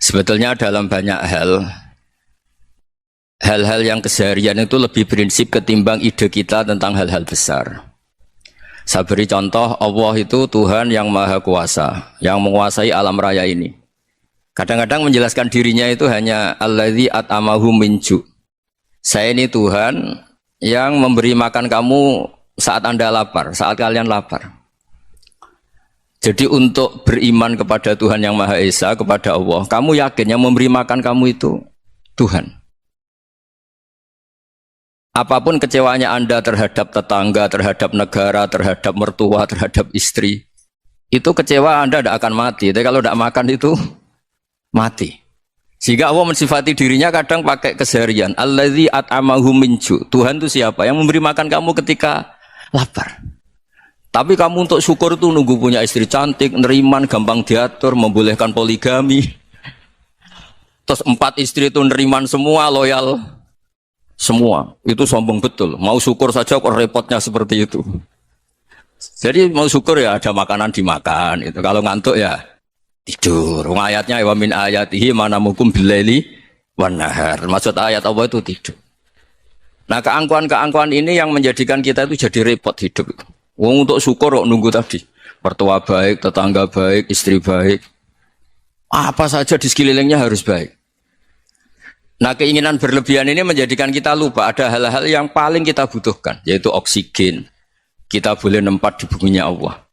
Sebetulnya dalam banyak hal-hal yang keseharian itu lebih prinsip ketimbang ide kita tentang hal-hal besar. Saya beri contoh, Allah itu Tuhan yang Maha Kuasa, yang menguasai alam raya ini. Kadang-kadang menjelaskan dirinya itu hanya alladzi at'amahu min ju'. Saya ini Tuhan yang memberi makan kamu saat Anda lapar, saat kalian lapar. Jadi untuk beriman kepada Tuhan yang Maha Esa, kepada Allah, kamu yakin yang memberi makan kamu itu Tuhan. Apapun kecewanya Anda terhadap tetangga, terhadap negara, terhadap mertua, terhadap istri, itu kecewa Anda tidak akan mati. Tapi kalau tidak makan itu mati. Sehingga Allah mensifati dirinya kadang pakai keseharian. Alladzi at'amahu min ju'. Tuhan itu siapa? Yang memberi makan kamu ketika lapar. Tapi kamu untuk syukur itu nunggu punya istri cantik, neriman, gampang diatur, membolehkan poligami. Terus 4 istri itu neriman semua, loyal semua. Itu sombong betul. Mau syukur saja kok repotnya seperti itu. Jadi mau syukur ya ada makanan dimakan. Itu kalau ngantuk ya tidur. Ayatnya wa min ayatihi manamukum billaili wan nahar. Maksud ayat Allah itu tidur. Nah, keangkuhan-keangkuhan ini yang menjadikan kita itu jadi repot hidup itu. Wong untuk syukur kok nunggu tadi. Mertua baik, tetangga baik, istri baik. Apa saja di sekelilingnya harus baik. Nah, keinginan berlebihan ini menjadikan kita lupa ada hal-hal yang paling kita butuhkan, yaitu oksigen. Kita boleh nempat di buminya Allah.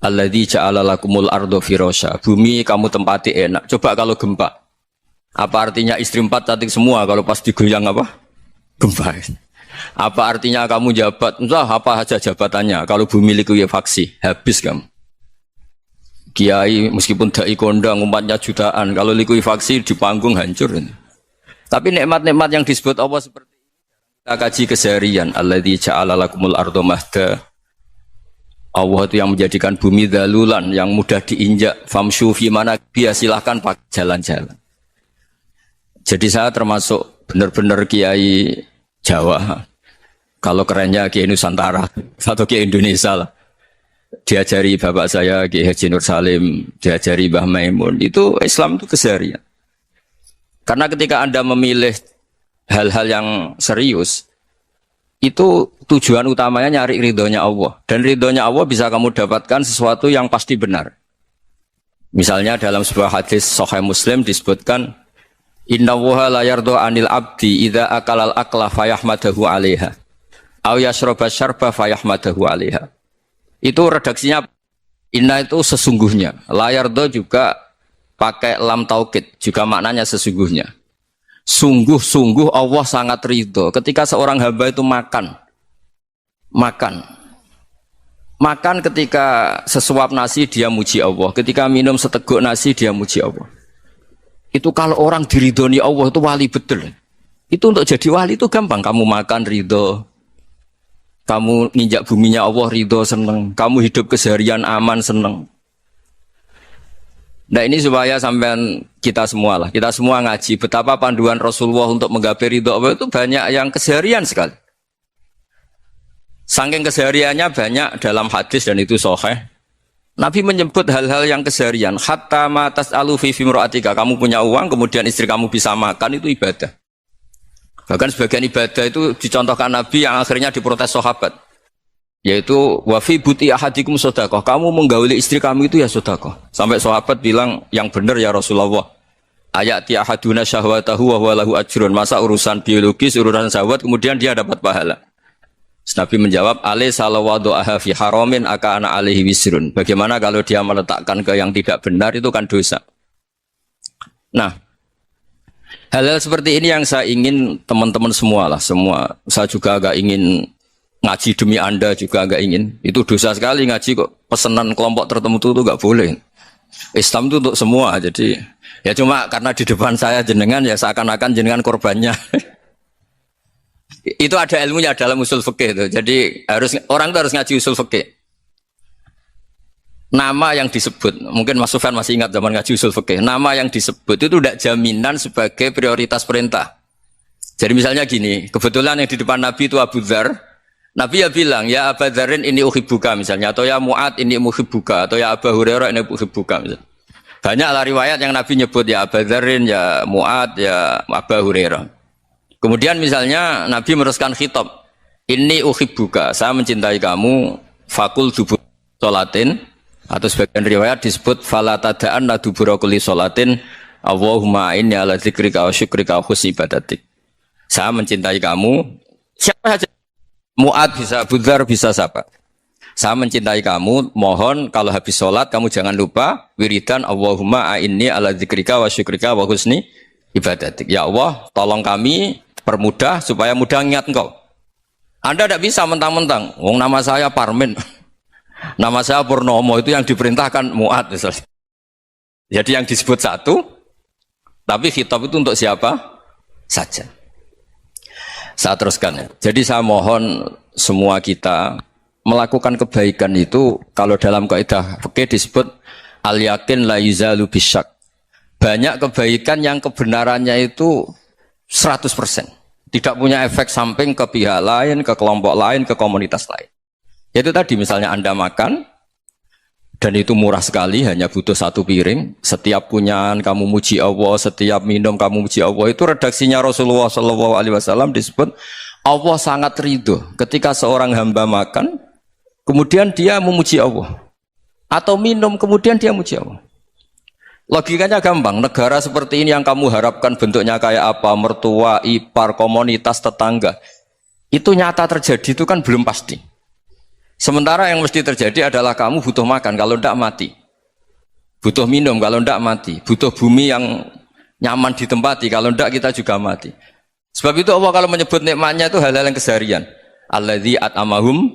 Alladzi ja'ala lakumul ardo firasya. Bumi kamu tempati enak. Coba kalau gempa. Apa artinya istri 4 cantik semua kalau pas digoyang apa? Gempa. Apa artinya kamu jabat? Entah apa saja jabatannya. Kalau bumi likuifaksi, habis kamu. Kiai meskipun dai kondang umatnya jutaan, kalau likuifaksi di panggung hancur. Tapi nikmat-nikmat yang disebut Allah seperti ini kita kaji keseharian. Alladzi ja'ala lakumul ardo mahda. Allah itu yang menjadikan bumi dalulan yang mudah diinjak. Famshu fi manakibih, silahkan pakai jalan-jalan. Jadi saya termasuk benar-benar kiai Jawa. Kalau kerennya Kiai Nusantara atau Kiai Indonesia lah. Diajari bapak saya Kiai Haji Nur Salim, diajari Mbah Maimun. Itu Islam itu keseharian. Karena ketika Anda memilih hal-hal yang serius, itu tujuan utamanya nyari ridhonya Allah. Dan ridhonya Allah bisa kamu dapatkan sesuatu yang pasti benar. Misalnya dalam sebuah hadis Sahih Muslim disebutkan, Inna Allaha la yardo anil abdi idza akalal akla fayahmadahu alaiha. Aw yashraba syarba fayahmadahu alaiha. Itu redaksinya inna itu sesungguhnya. La yardo juga pakai lam taukid, juga maknanya sesungguhnya. Sungguh-sungguh Allah sangat ridho ketika seorang hamba itu makan ketika sesuap nasi dia muji Allah, ketika minum seteguk nasi dia muji Allah. Itu kalau orang diridhoni Allah itu wali betul. Itu untuk jadi wali itu gampang. Kamu makan ridho, kamu nginjak buminya Allah ridho seneng, kamu hidup keseharian aman seneng. Nah ini supaya sampean kita semua ngaji betapa panduan Rasulullah untuk menggapai ridho Allah itu banyak yang keseharian sekali. Saking kesehariannya banyak dalam hadis dan itu sahih. Nabi menyebut hal-hal yang keseharian. Hatta ma tas'alu fi imra'atika. Kamu punya uang, kemudian istri kamu bisa makan, itu ibadah. Bahkan sebagian ibadah itu dicontohkan Nabi yang akhirnya diprotes sahabat. Yaitu, wa fi buti ahadikum sodaqah. Kamu menggauli istri kamu itu ya sodaqah. Sampai sahabat bilang, yang benar ya Rasulullah. Ayati ahaduna syahwatahu wa huwa lahu ajrun. Masa urusan biologis, urusan syahwat, kemudian dia dapat pahala. Nabi menjawab, alaysa lawadu'aha fi haramin akana alaihi wisrun. Bagaimana kalau dia meletakkan ke yang tidak benar, itu kan dosa. Nah, hal-hal seperti ini yang saya ingin teman-teman semua lah, semua. Saya juga agak ingin ngaji demi Anda juga agak ingin. Itu dosa sekali ngaji kok pesanan kelompok tertentu itu enggak boleh. Islam itu untuk semua. Jadi ya cuma karena di depan saya jenengan ya seakan-akan jenengan korbannya. Itu ada ilmunya dalam usul fikih itu. Jadi orang itu harus ngaji usul fikih. Nama yang disebut, mungkin Mas Sufyan masih ingat zaman ngaji usul fikih. Nama yang disebut itu tidak jaminan sebagai prioritas perintah. Jadi misalnya gini, kebetulan yang di depan Nabi itu Abu Dzar. Nabi ya bilang, ya Abu Dzarin ini uhibbuka misalnya, atau ya Mu'ad ini uhibbuka, atau ya Abu Hurairah ini uhibbuka misalnya. Banyaklah riwayat yang Nabi nyebut ya Abu Dzarrin, ya Mu'ad, ya Abu Hurairah. Kemudian misalnya Nabi meneruskan khitab, "Inni uhibbuka," saya mencintai kamu, fakul dubur sholatin, atau sebagian riwayat disebut fala tada'anna dubura kulli sholatin Allahumma inni ala dzikrika wa syukrika wa husni ibadatik. Saya mencintai kamu, siapa saja. Mu'ad bisa, Abu Dzar bisa siapa. Saya mencintai kamu, mohon kalau habis sholat kamu jangan lupa wiridan Allahumma a'inni ala dzikrika wa syukrika wa husni ibadatik. Ya Allah, tolong kami permudah supaya mudah ingat engkau. Anda tidak bisa mentang-mentang, wong nama saya Parmin, nama saya Purnomo, itu yang diperintahkan Mu'ad misalnya. Jadi yang disebut satu, tapi khitab itu untuk siapa saja. Saya teruskan ya. Jadi saya mohon semua kita melakukan kebaikan itu, kalau dalam kaidah fikih disebut al-yakin la yuzalu bisyak. Banyak kebaikan yang kebenarannya itu 100%. Tidak punya efek samping ke pihak lain, ke kelompok lain, ke komunitas lain. Itu tadi misalnya Anda makan, dan itu murah sekali, hanya butuh satu piring. Setiap kunyahan kamu muji Allah, setiap minum kamu muji Allah. Itu redaksinya Rasulullah SAW disebut Allah sangat ridho ketika seorang hamba makan, kemudian dia memuji Allah, atau minum kemudian dia memuji Allah. Logikanya gampang. Negara seperti ini yang kamu harapkan bentuknya kayak apa, mertua, ipar, komunitas, tetangga, itu nyata terjadi itu kan belum pasti. Sementara yang mesti terjadi adalah kamu butuh makan, kalau tidak mati. Butuh minum, kalau tidak mati. Butuh bumi yang nyaman ditempati, kalau tidak kita juga mati. Sebab itu Allah kalau menyebut nikmatnya itu hal-hal yang keseharian. Alladzi at'amahum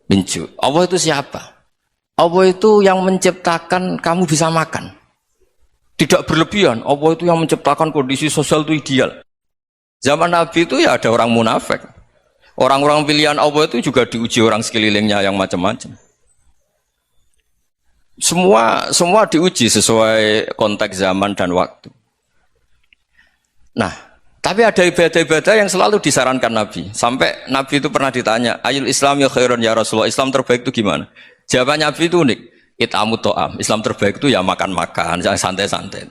min ju'. Allah itu siapa? Allah itu yang menciptakan kamu bisa makan. Tidak berlebihan. Allah itu yang menciptakan kondisi sosial itu ideal. Zaman Nabi itu ya ada orang munafik. Orang-orang pilihan Allah itu juga diuji orang sekelilingnya yang macam-macam. Semua diuji sesuai konteks zaman dan waktu. Nah, tapi ada ibadah-ibadah yang selalu disarankan Nabi. Sampai Nabi itu pernah ditanya, "Ayul Islam ya khairun ya Rasulullah, Islam terbaik itu gimana?" Jawaban Nabi itu unik. It'amu to'am. Islam terbaik itu ya makan-makan, santai-santai.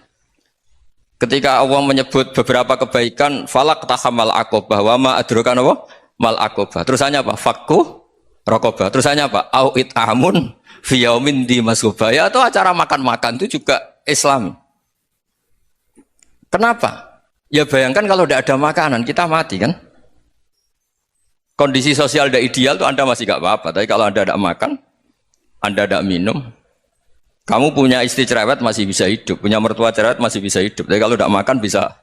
Ketika Allah menyebut beberapa kebaikan, falak tahamal aqobah wa ma adrokan apa? Mal aqobah. Terusannya apa? Fakku raqobah. Terusannya apa? Au it'amun fi yaumin di masghubah. Ya, atau acara makan-makan itu juga Islam. Kenapa? Ya bayangkan kalau tidak ada makanan, kita mati kan? Kondisi sosial tidak ideal itu Anda masih gak apa-apa. Tapi kalau Anda tidak makan, Anda tidak minum, kamu punya istri cerewet masih bisa hidup, punya mertua cerewet masih bisa hidup. Tapi kalau tidak makan bisa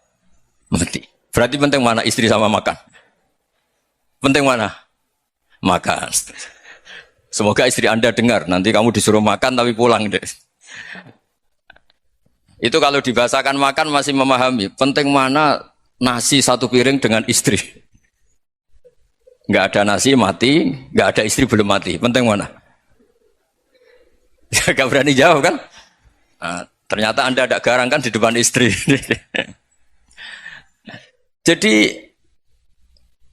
mati. Berarti penting mana istri sama makan? Penting mana? Makan. Semoga istri Anda dengar. Nanti kamu disuruh makan tapi pulang deh. Itu kalau dibahasakan makan masih memahami. Penting mana nasi satu piring dengan istri. Nggak ada nasi mati, nggak ada istri belum mati. Penting mana? Gak berani jawab kan? Nah, ternyata Anda ada garang kan di depan istri. Jadi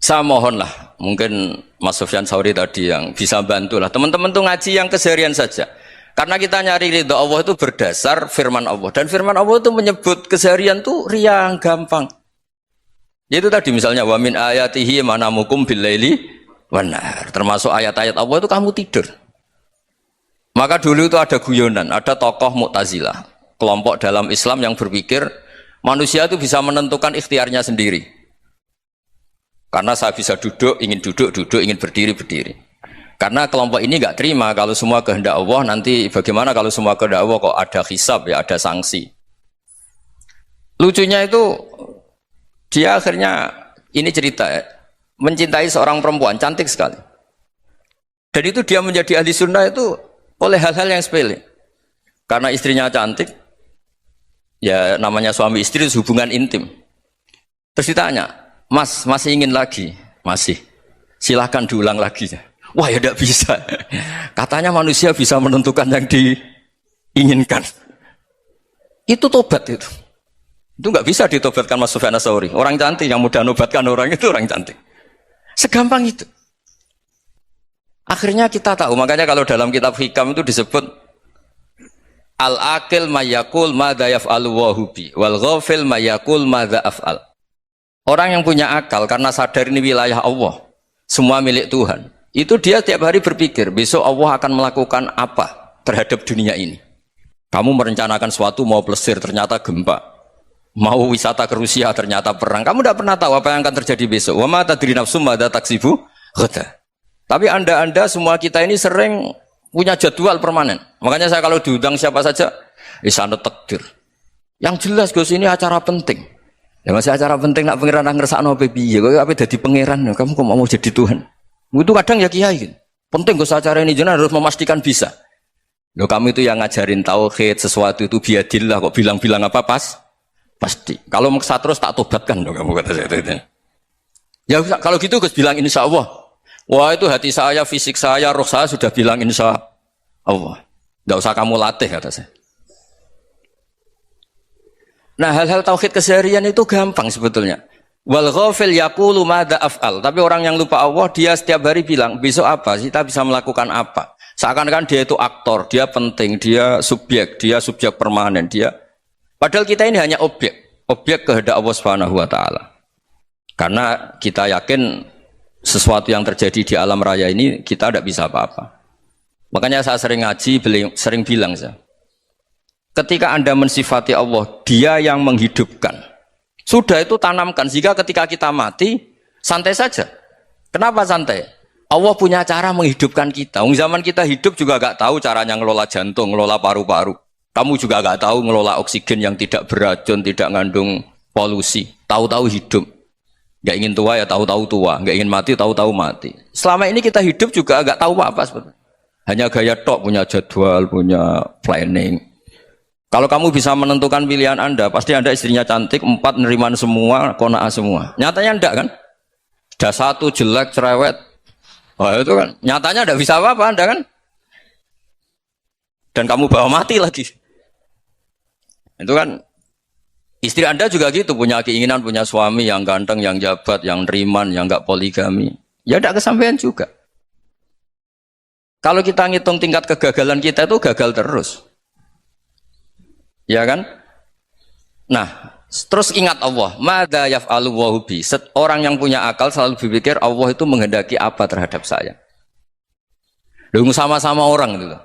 saya mohonlah, mungkin Mas Sufyan Sauri tadi yang bisa bantulah. Teman-teman tuh ngaji yang keseharian saja. Karena kita nyari ridho Allah itu berdasar firman Allah. Dan firman Allah itu menyebut keseharian tuh riang, gampang. Yaitu tadi misalnya wa min ayatihi manamukum billaili wan nahar. Termasuk ayat-ayat Allah itu kamu tidur. Maka dulu itu ada guyonan, ada tokoh Mu'tazilah, kelompok dalam Islam yang berpikir manusia itu bisa menentukan ikhtiarnya sendiri. Karena saya bisa duduk, duduk, ingin berdiri, berdiri. Karena kelompok ini nggak terima kalau semua kehendak Allah, nanti bagaimana kalau semua kehendak Allah kok ada hisab ya, ada sanksi. Lucunya itu dia akhirnya ini cerita ya, mencintai seorang perempuan cantik sekali. Dan itu dia menjadi ahli sunnah itu oleh hal-hal yang sepele. Karena istrinya cantik, ya namanya suami istri itu hubungan intim. Terus ditanya, "Mas, masih ingin lagi?" "Masih." "Silahkan diulang lagi." Wah ya tidak bisa. Katanya manusia bisa menentukan yang diinginkan. Itu tobat itu. Itu nggak bisa ditobatkan Mas Sufyan Ats-Tsauri. Orang cantik yang mudah nobatkan orang itu orang cantik. Segampang itu. Akhirnya kita tahu, makanya kalau dalam kitab Hikam itu disebut Al-akil mayakul madza yaf'alu wa hubi wal ghafil mayakul madza af'al. Orang yang punya akal karena sadar ini wilayah Allah, semua milik Tuhan. Itu dia tiap hari berpikir, besok Allah akan melakukan apa terhadap dunia ini. Kamu merencanakan suatu mau plesir ternyata gempa. Mau wisata ke Rusia ternyata perang. Kamu tidak pernah tahu apa yang akan terjadi besok. Wa ma tadri nafsum madza taksibu ghadan. Tapi Anda semua kita ini sering punya jadwal permanen. Makanya saya kalau diundang siapa saja, sana takdir. Yang jelas Gus ini acara penting. Ya masih acara penting nak pangeran ngersakno piye? Kok ape dadi pangeran? Kamu kok mau jadi Tuhan? Itu kadang ya kiai. Penting Gus acara ini jenengan harus memastikan bisa. Loh kamu itu yang ngajarin tauhid, sesuatu itu biadillah kok bilang-bilang apa pasti. Kalau maksa terus tak tobatkan dong kamu kata saya itu. Ya kalau gitu Gus bilang insya Allah. Wah itu hati saya, fisik saya, roh saya sudah bilang insya Allah. Tidak usah kamu latih kata saya. Nah hal-hal tauhid keseharian itu gampang sebetulnya. Wal ghafil yaqulu madza af'al. Tapi orang yang lupa Allah dia setiap hari bilang besok apa? Kita bisa melakukan apa? Seakan-akan dia itu aktor, dia penting, dia subjek permanen, dia. Padahal kita ini hanya objek kehendak Allah Subhanahu wa taala. Karena kita yakin sesuatu yang terjadi di alam raya ini kita tidak bisa apa-apa. Makanya saya sering ngaji, sering bilang saya, ketika Anda mensifati Allah, Dia yang menghidupkan. Sudah itu tanamkan sehingga ketika kita mati santai saja. Kenapa santai? Allah punya cara menghidupkan kita. Zaman kita hidup juga gak tahu caranya ngelola jantung, ngelola paru-paru. Kamu juga gak tahu ngelola oksigen yang tidak beracun, tidak ngandung polusi. Tahu-tahu hidup. Gak ingin tua ya tahu-tahu tua, gak ingin mati tahu-tahu mati. Selama ini kita hidup juga gak tahu apa sebetulnya. Hanya gaya tok, punya jadwal, punya planning. Kalau kamu bisa menentukan pilihan Anda, pasti Anda istrinya cantik, 4 neriman semua, kona'ah semua. Nyatanya enggak kan? Ada 1 jelek, cerewet. Wah itu kan, nyatanya enggak bisa apa-apa Anda kan? Dan kamu bawa mati lagi. Itu kan. Istri Anda juga gitu, punya keinginan, punya suami yang ganteng, yang jabat, yang neriman, yang enggak poligami. Ya tidak kesampaian juga. Kalau kita ngitung tingkat kegagalan kita itu gagal terus. Ya kan? Nah, terus ingat Allah. Madza yaf'alu wa hubi. Orang yang punya akal selalu berpikir Allah itu menghendaki apa terhadap saya. Lalu sama-sama orang itu.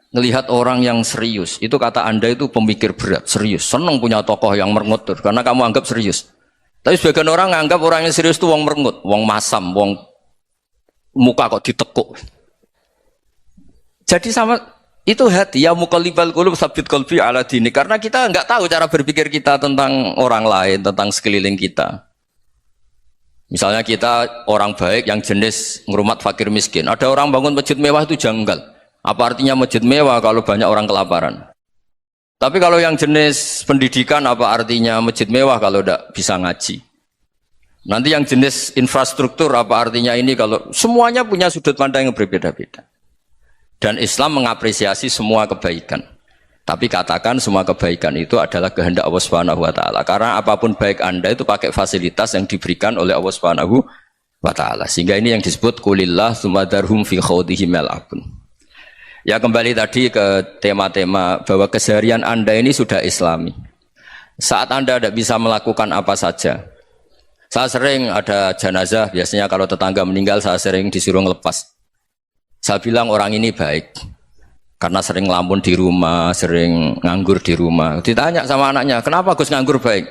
Ngelihat orang yang serius, itu kata Anda itu pemikir berat, serius, senang punya tokoh yang merengut karena kamu anggap serius. Tapi sebagian orang anggap orang yang serius itu wong merengut, wong masam, wong muka kok ditekuk. Jadi sama itu hati ya muqallibal qulub tsabbit qalbi ala dini, karena kita enggak tahu cara berpikir kita tentang orang lain, tentang sekeliling kita. Misalnya kita orang baik yang jenis ngrumat fakir miskin, ada orang bangun masjid mewah itu janggal. Apa artinya masjid mewah kalau banyak orang kelaparan? Tapi kalau yang jenis pendidikan, apa artinya masjid mewah kalau tidak bisa ngaji? Nanti yang jenis infrastruktur, apa artinya ini kalau semuanya punya sudut pandang yang berbeda-beda. Dan Islam mengapresiasi semua kebaikan. Tapi katakan semua kebaikan itu adalah kehendak Allah Subhanahu wa taala. Karena apapun baik Anda itu pakai fasilitas yang diberikan oleh Allah Subhanahu wa taala. Sehingga ini yang disebut qulillah tsumma darhum fi khawdihim yal'abun. Ya kembali tadi ke tema-tema bahwa keseharian Anda ini sudah Islami. Saat Anda tidak bisa melakukan apa saja. Saya sering ada jenazah, biasanya kalau tetangga meninggal saya sering disuruh ngelepas. Saya bilang orang ini baik. Karena sering ngelamun di rumah, sering nganggur di rumah. Ditanya sama anaknya, kenapa Gus nganggur baik?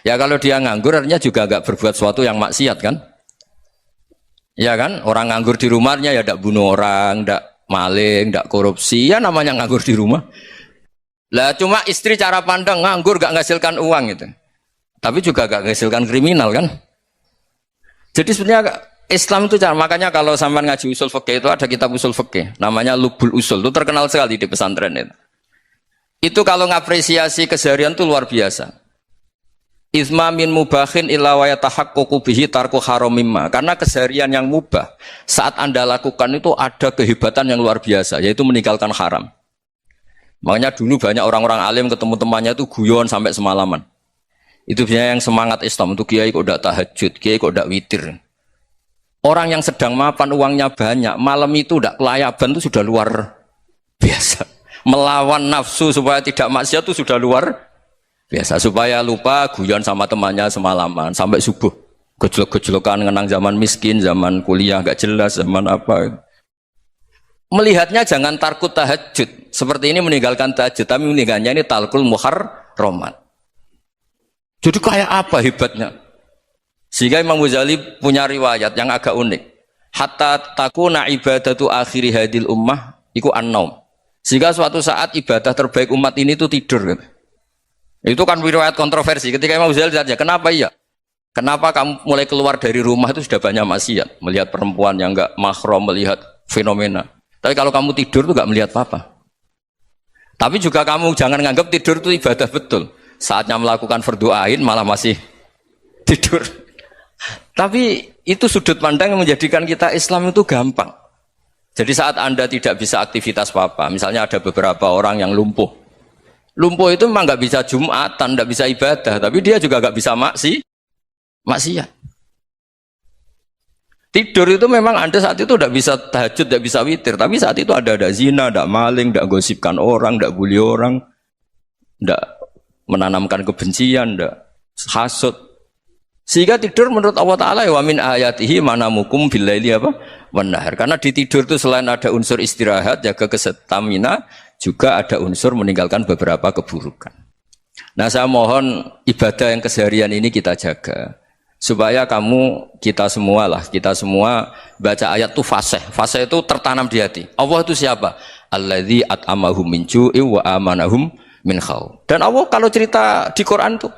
Ya kalau dia nganggur artinya juga agak berbuat sesuatu yang maksiat kan? Ya kan? Orang nganggur di rumahnya ya tidak bunuh orang, tidak maling, tidak korupsi, ya namanya nganggur di rumah. Lah cuma istri cara pandang nganggur gak menghasilkan uang gitu. Tapi juga gak menghasilkan kriminal kan. Jadi sebenarnya Islam itu cara, makanya kalau sampai ngaji usul fikih itu ada kitab usul fikih namanya Lubul Usul, itu terkenal sekali di pesantren itu. Itu kalau ngapresiasi keseharian itu luar biasa. Isma min mubahin illa wa yatahaqqaqu bihi tarku haramimma. Karena keseharian yang mubah saat Anda lakukan itu ada kehebatan yang luar biasa, yaitu meninggalkan haram. Makanya dulu banyak orang-orang alim ketemu temannya itu guyon sampai semalaman. Itu biasanya yang semangat Islam itu kiai kok udah tahajud, kiai kok udah witir. Orang yang sedang mapan uangnya banyak, malam itu udah kelayaban itu sudah luar biasa. Melawan nafsu supaya tidak maksiat itu sudah luar biasa. Supaya lupa guyon sama temannya semalaman sampai subuh. Gejolak-gejolokan ngenang zaman miskin, zaman kuliah gak jelas, zaman apa. Melihatnya jangan tarkut tahajud. Seperti ini meninggalkan tahajud, tapi meninggalnya ini talkul muharramat. Jadi kayak apa hebatnya? Sehingga Imam Ghazali punya riwayat yang agak unik. Hatta takuna ibadatu akhiri hadil ummah iku an-naum. Sehingga suatu saat ibadah terbaik umat ini itu tidur. Itu kan riwayat kontroversi. Ketika Imam Ghazali saja, kenapa iya? Kenapa kamu mulai keluar dari rumah itu sudah banyak maksiat? Melihat perempuan yang enggak mahram, melihat fenomena. Tapi kalau kamu tidur itu enggak melihat apa-apa. Tapi juga kamu jangan nganggap tidur itu ibadah betul. Saatnya melakukan fardu ain malah masih tidur. Tapi itu sudut pandang yang menjadikan kita Islam itu gampang. Jadi saat Anda tidak bisa aktivitas apa-apa, misalnya ada beberapa orang yang lumpuh. Lumpuh itu memang nggak bisa Jumatan, nggak bisa ibadah, tapi dia juga nggak bisa maksiat. Tidur itu memang Anda saat itu tidak bisa tahajud, tidak bisa witir, tapi saat itu ada zina, ada maling, tidak gosipkan orang, tidak bully orang, tidak menanamkan kebencian, tidak hasud. Sehingga tidur menurut Allah Ta'ala wa min ayatihi manamukum billaili apa? Wan-nahar. Karena di tidur itu selain ada unsur istirahat, jaga kestamina, juga ada unsur meninggalkan beberapa keburukan. Nah, saya mohon ibadah yang keseharian ini kita jaga. Supaya kita semua baca ayat itu fasih. Fasih itu tertanam di hati. Allah itu siapa? Alladzi at'amahum min ju'i wa amanahum min khauf. Dan Allah kalau cerita di Quran itu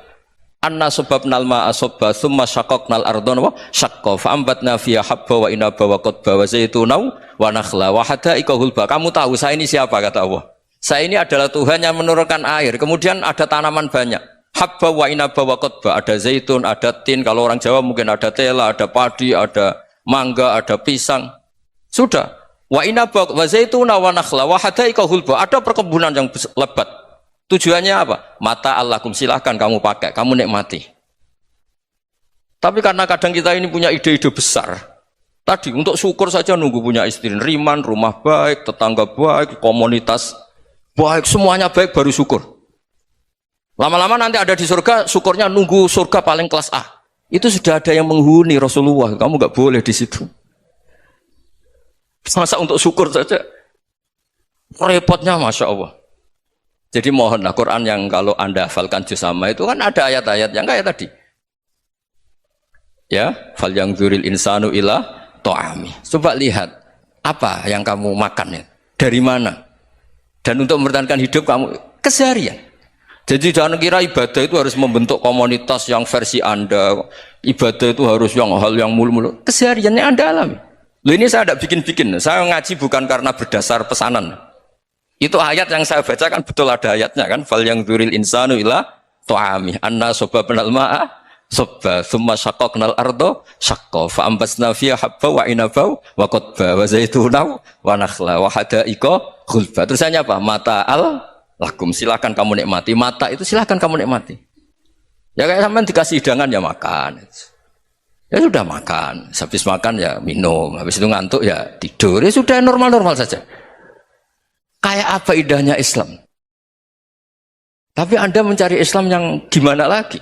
anna sababnal ma'a sabba tsumma syaqaqnal ardha wa syaqqa fa ambatna fiha habba wa inaba wa qadba wa zaituna wa nakhla wa hada'iqa hulba. Kamu tahu saya ini siapa kata Allah? Saya ini adalah Tuhan yang menurunkan air. Kemudian ada tanaman banyak. Habba wa inaba wa qadba, ada zaitun, ada tin, kalau orang Jawa mungkin ada tela, ada padi, ada mangga, ada pisang. Sudah. Wa inaba wa zaituna wa nakhla wa hada'iqa hulba, ada perkebunan yang lebat. Tujuannya apa? Mata Allahkum, silahkan kamu pakai, kamu nikmati. Tapi karena kadang kita ini punya ide-ide besar. Tadi untuk syukur saja nunggu punya istri riman, rumah baik, tetangga baik, komunitas baik, semuanya baik baru syukur. Lama-lama nanti ada di surga, syukurnya nunggu surga paling kelas A. Itu sudah ada yang menghuni Rasulullah. Kamu nggak boleh di situ. Masa untuk syukur saja repotnya, masya Allah. Jadi mohonlah Quran yang kalau Anda hafalkan juz sama itu kan ada ayat-ayat yang kayak tadi. Ya, fal yang dzuril insanu ila ta'ami. Coba lihat apa yang kamu makan ya, dari mana? Dan untuk mempertahankan hidup kamu keseharian. Jadi jangan kira ibadah itu harus membentuk komunitas yang versi Anda. Ibadah itu harus yang hal yang mulu-mulu. Kesehariannya Anda alami. Loh, ini saya tidak bikin-bikin. Saya ngaji bukan karena berdasar pesanan. Itu ayat yang saya baca kan betul ada ayatnya kan. Fal yang dzuril insanu ila ta'ami. Anna sababnal ma'a sabba tsumma syaqaqnal arda syaqqa fa ambasna fiha habba wa inaba wa qadba wa zaituna wa nakhla wa hada'iqa khulba. Terusannya apa? Mata'al lakum, silahkan kamu nikmati. Mata itu silahkan kamu nikmati. Ya kayak sampean dikasih hidangan ya makan. Ya sudah makan. Habis makan ya minum. Habis itu ngantuk ya tidur. Ya sudah normal-normal saja. Kayak apa indahnya Islam. Tapi Anda mencari Islam yang gimana lagi?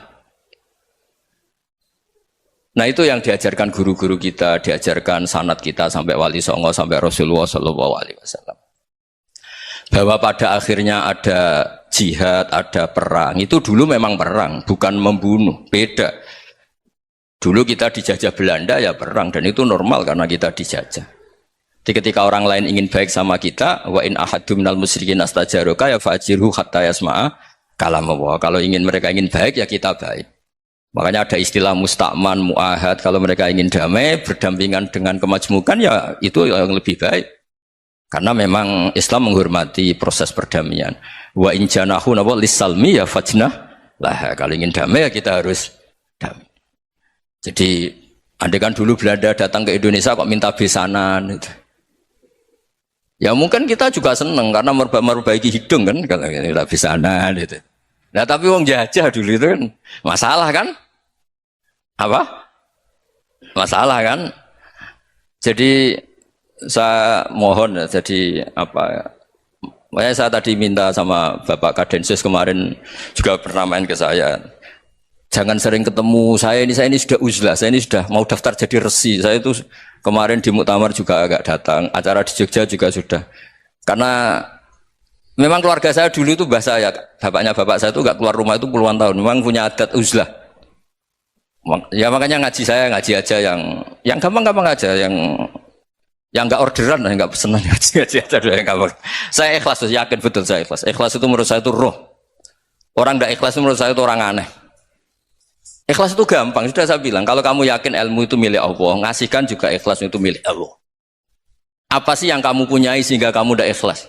Nah itu yang diajarkan guru-guru kita, diajarkan sanad kita sampai Wali Songo, sampai Rasulullah SAW. Bahwa pada akhirnya ada jihad, ada perang. Itu dulu memang perang, bukan membunuh. Beda. Dulu kita dijajah Belanda ya perang, dan itu normal karena kita dijajah. Jadi ketika orang lain ingin baik sama kita, wa in ahadum minal musyrikin astajaroka ya fa'ajirhu hatta yasma'a kalam Allah. Kalau mereka ingin baik ya kita baik. Makanya ada istilah mustakman, mu'ahad. Kalau mereka ingin damai, berdampingan dengan kemajmukan ya itu yang lebih baik. Karena memang Islam menghormati proses perdamaian. Wa in janahu nawa lisalmi ya fajnah lah. Kalau ingin damai ya kita harus damai. Jadi andai kan dulu Belanda datang ke Indonesia kok minta besanan gitu. Ya mungkin kita juga seneng karena memperbaiki hidung kan kalau minta besanan gitu. Nah tapi wong jajah dulu itu kan masalah kan? Apa? Masalah kan? Jadi saya mohon ya, jadi Makanya saya tadi minta sama Bapak Kadensus kemarin juga pernah main ke saya. Jangan sering ketemu saya ini sudah uzlah, saya ini sudah mau daftar jadi resi. Saya itu kemarin di Muktamar juga agak datang, acara di Jogja juga sudah. Karena memang keluarga saya dulu itu bahasa ya, bapaknya bapak saya itu nggak keluar rumah itu puluhan tahun. Memang punya adat uzlah. Ya makanya ngaji saya ngaji aja yang gampang-gampang aja, yang nggak orderan, yang nggak pesenan ngaji aja dulu yang gampang. Saya ikhlas, yakin betul saya ikhlas. Ikhlas itu menurut saya itu roh. Orang tidak ikhlas itu menurut saya itu orang aneh. Ikhlas itu gampang, sudah saya bilang. Kalau kamu yakin ilmu itu milik Allah, ngasihkan juga ikhlas itu milik Allah. Apa sih yang kamu punyai sehingga kamu tidak ikhlas?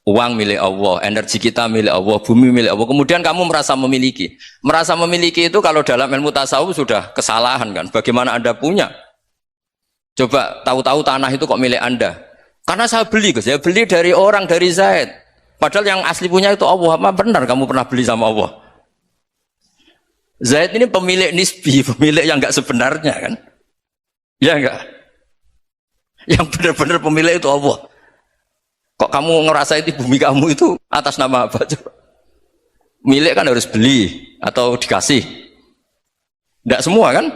Uang milik Allah, energi kita milik Allah, bumi milik Allah. Kemudian kamu merasa memiliki. Merasa memiliki itu kalau dalam ilmu tasawuf sudah kesalahan kan. Bagaimana Anda punya? Coba tahu-tahu tanah itu kok milik Anda. Karena saya beli, saya beli dari orang, dari Zaid. Padahal yang asli punya itu Allah. Apa benar kamu pernah beli sama Allah? Zaid ini pemilik nisbi, pemilik yang enggak sebenarnya kan? Ya enggak? Yang benar-benar pemilik itu Allah. Kok kamu ngerasa itu bumi kamu itu atas nama apa? Coba. Milik kan harus beli atau dikasih. Enggak semua kan?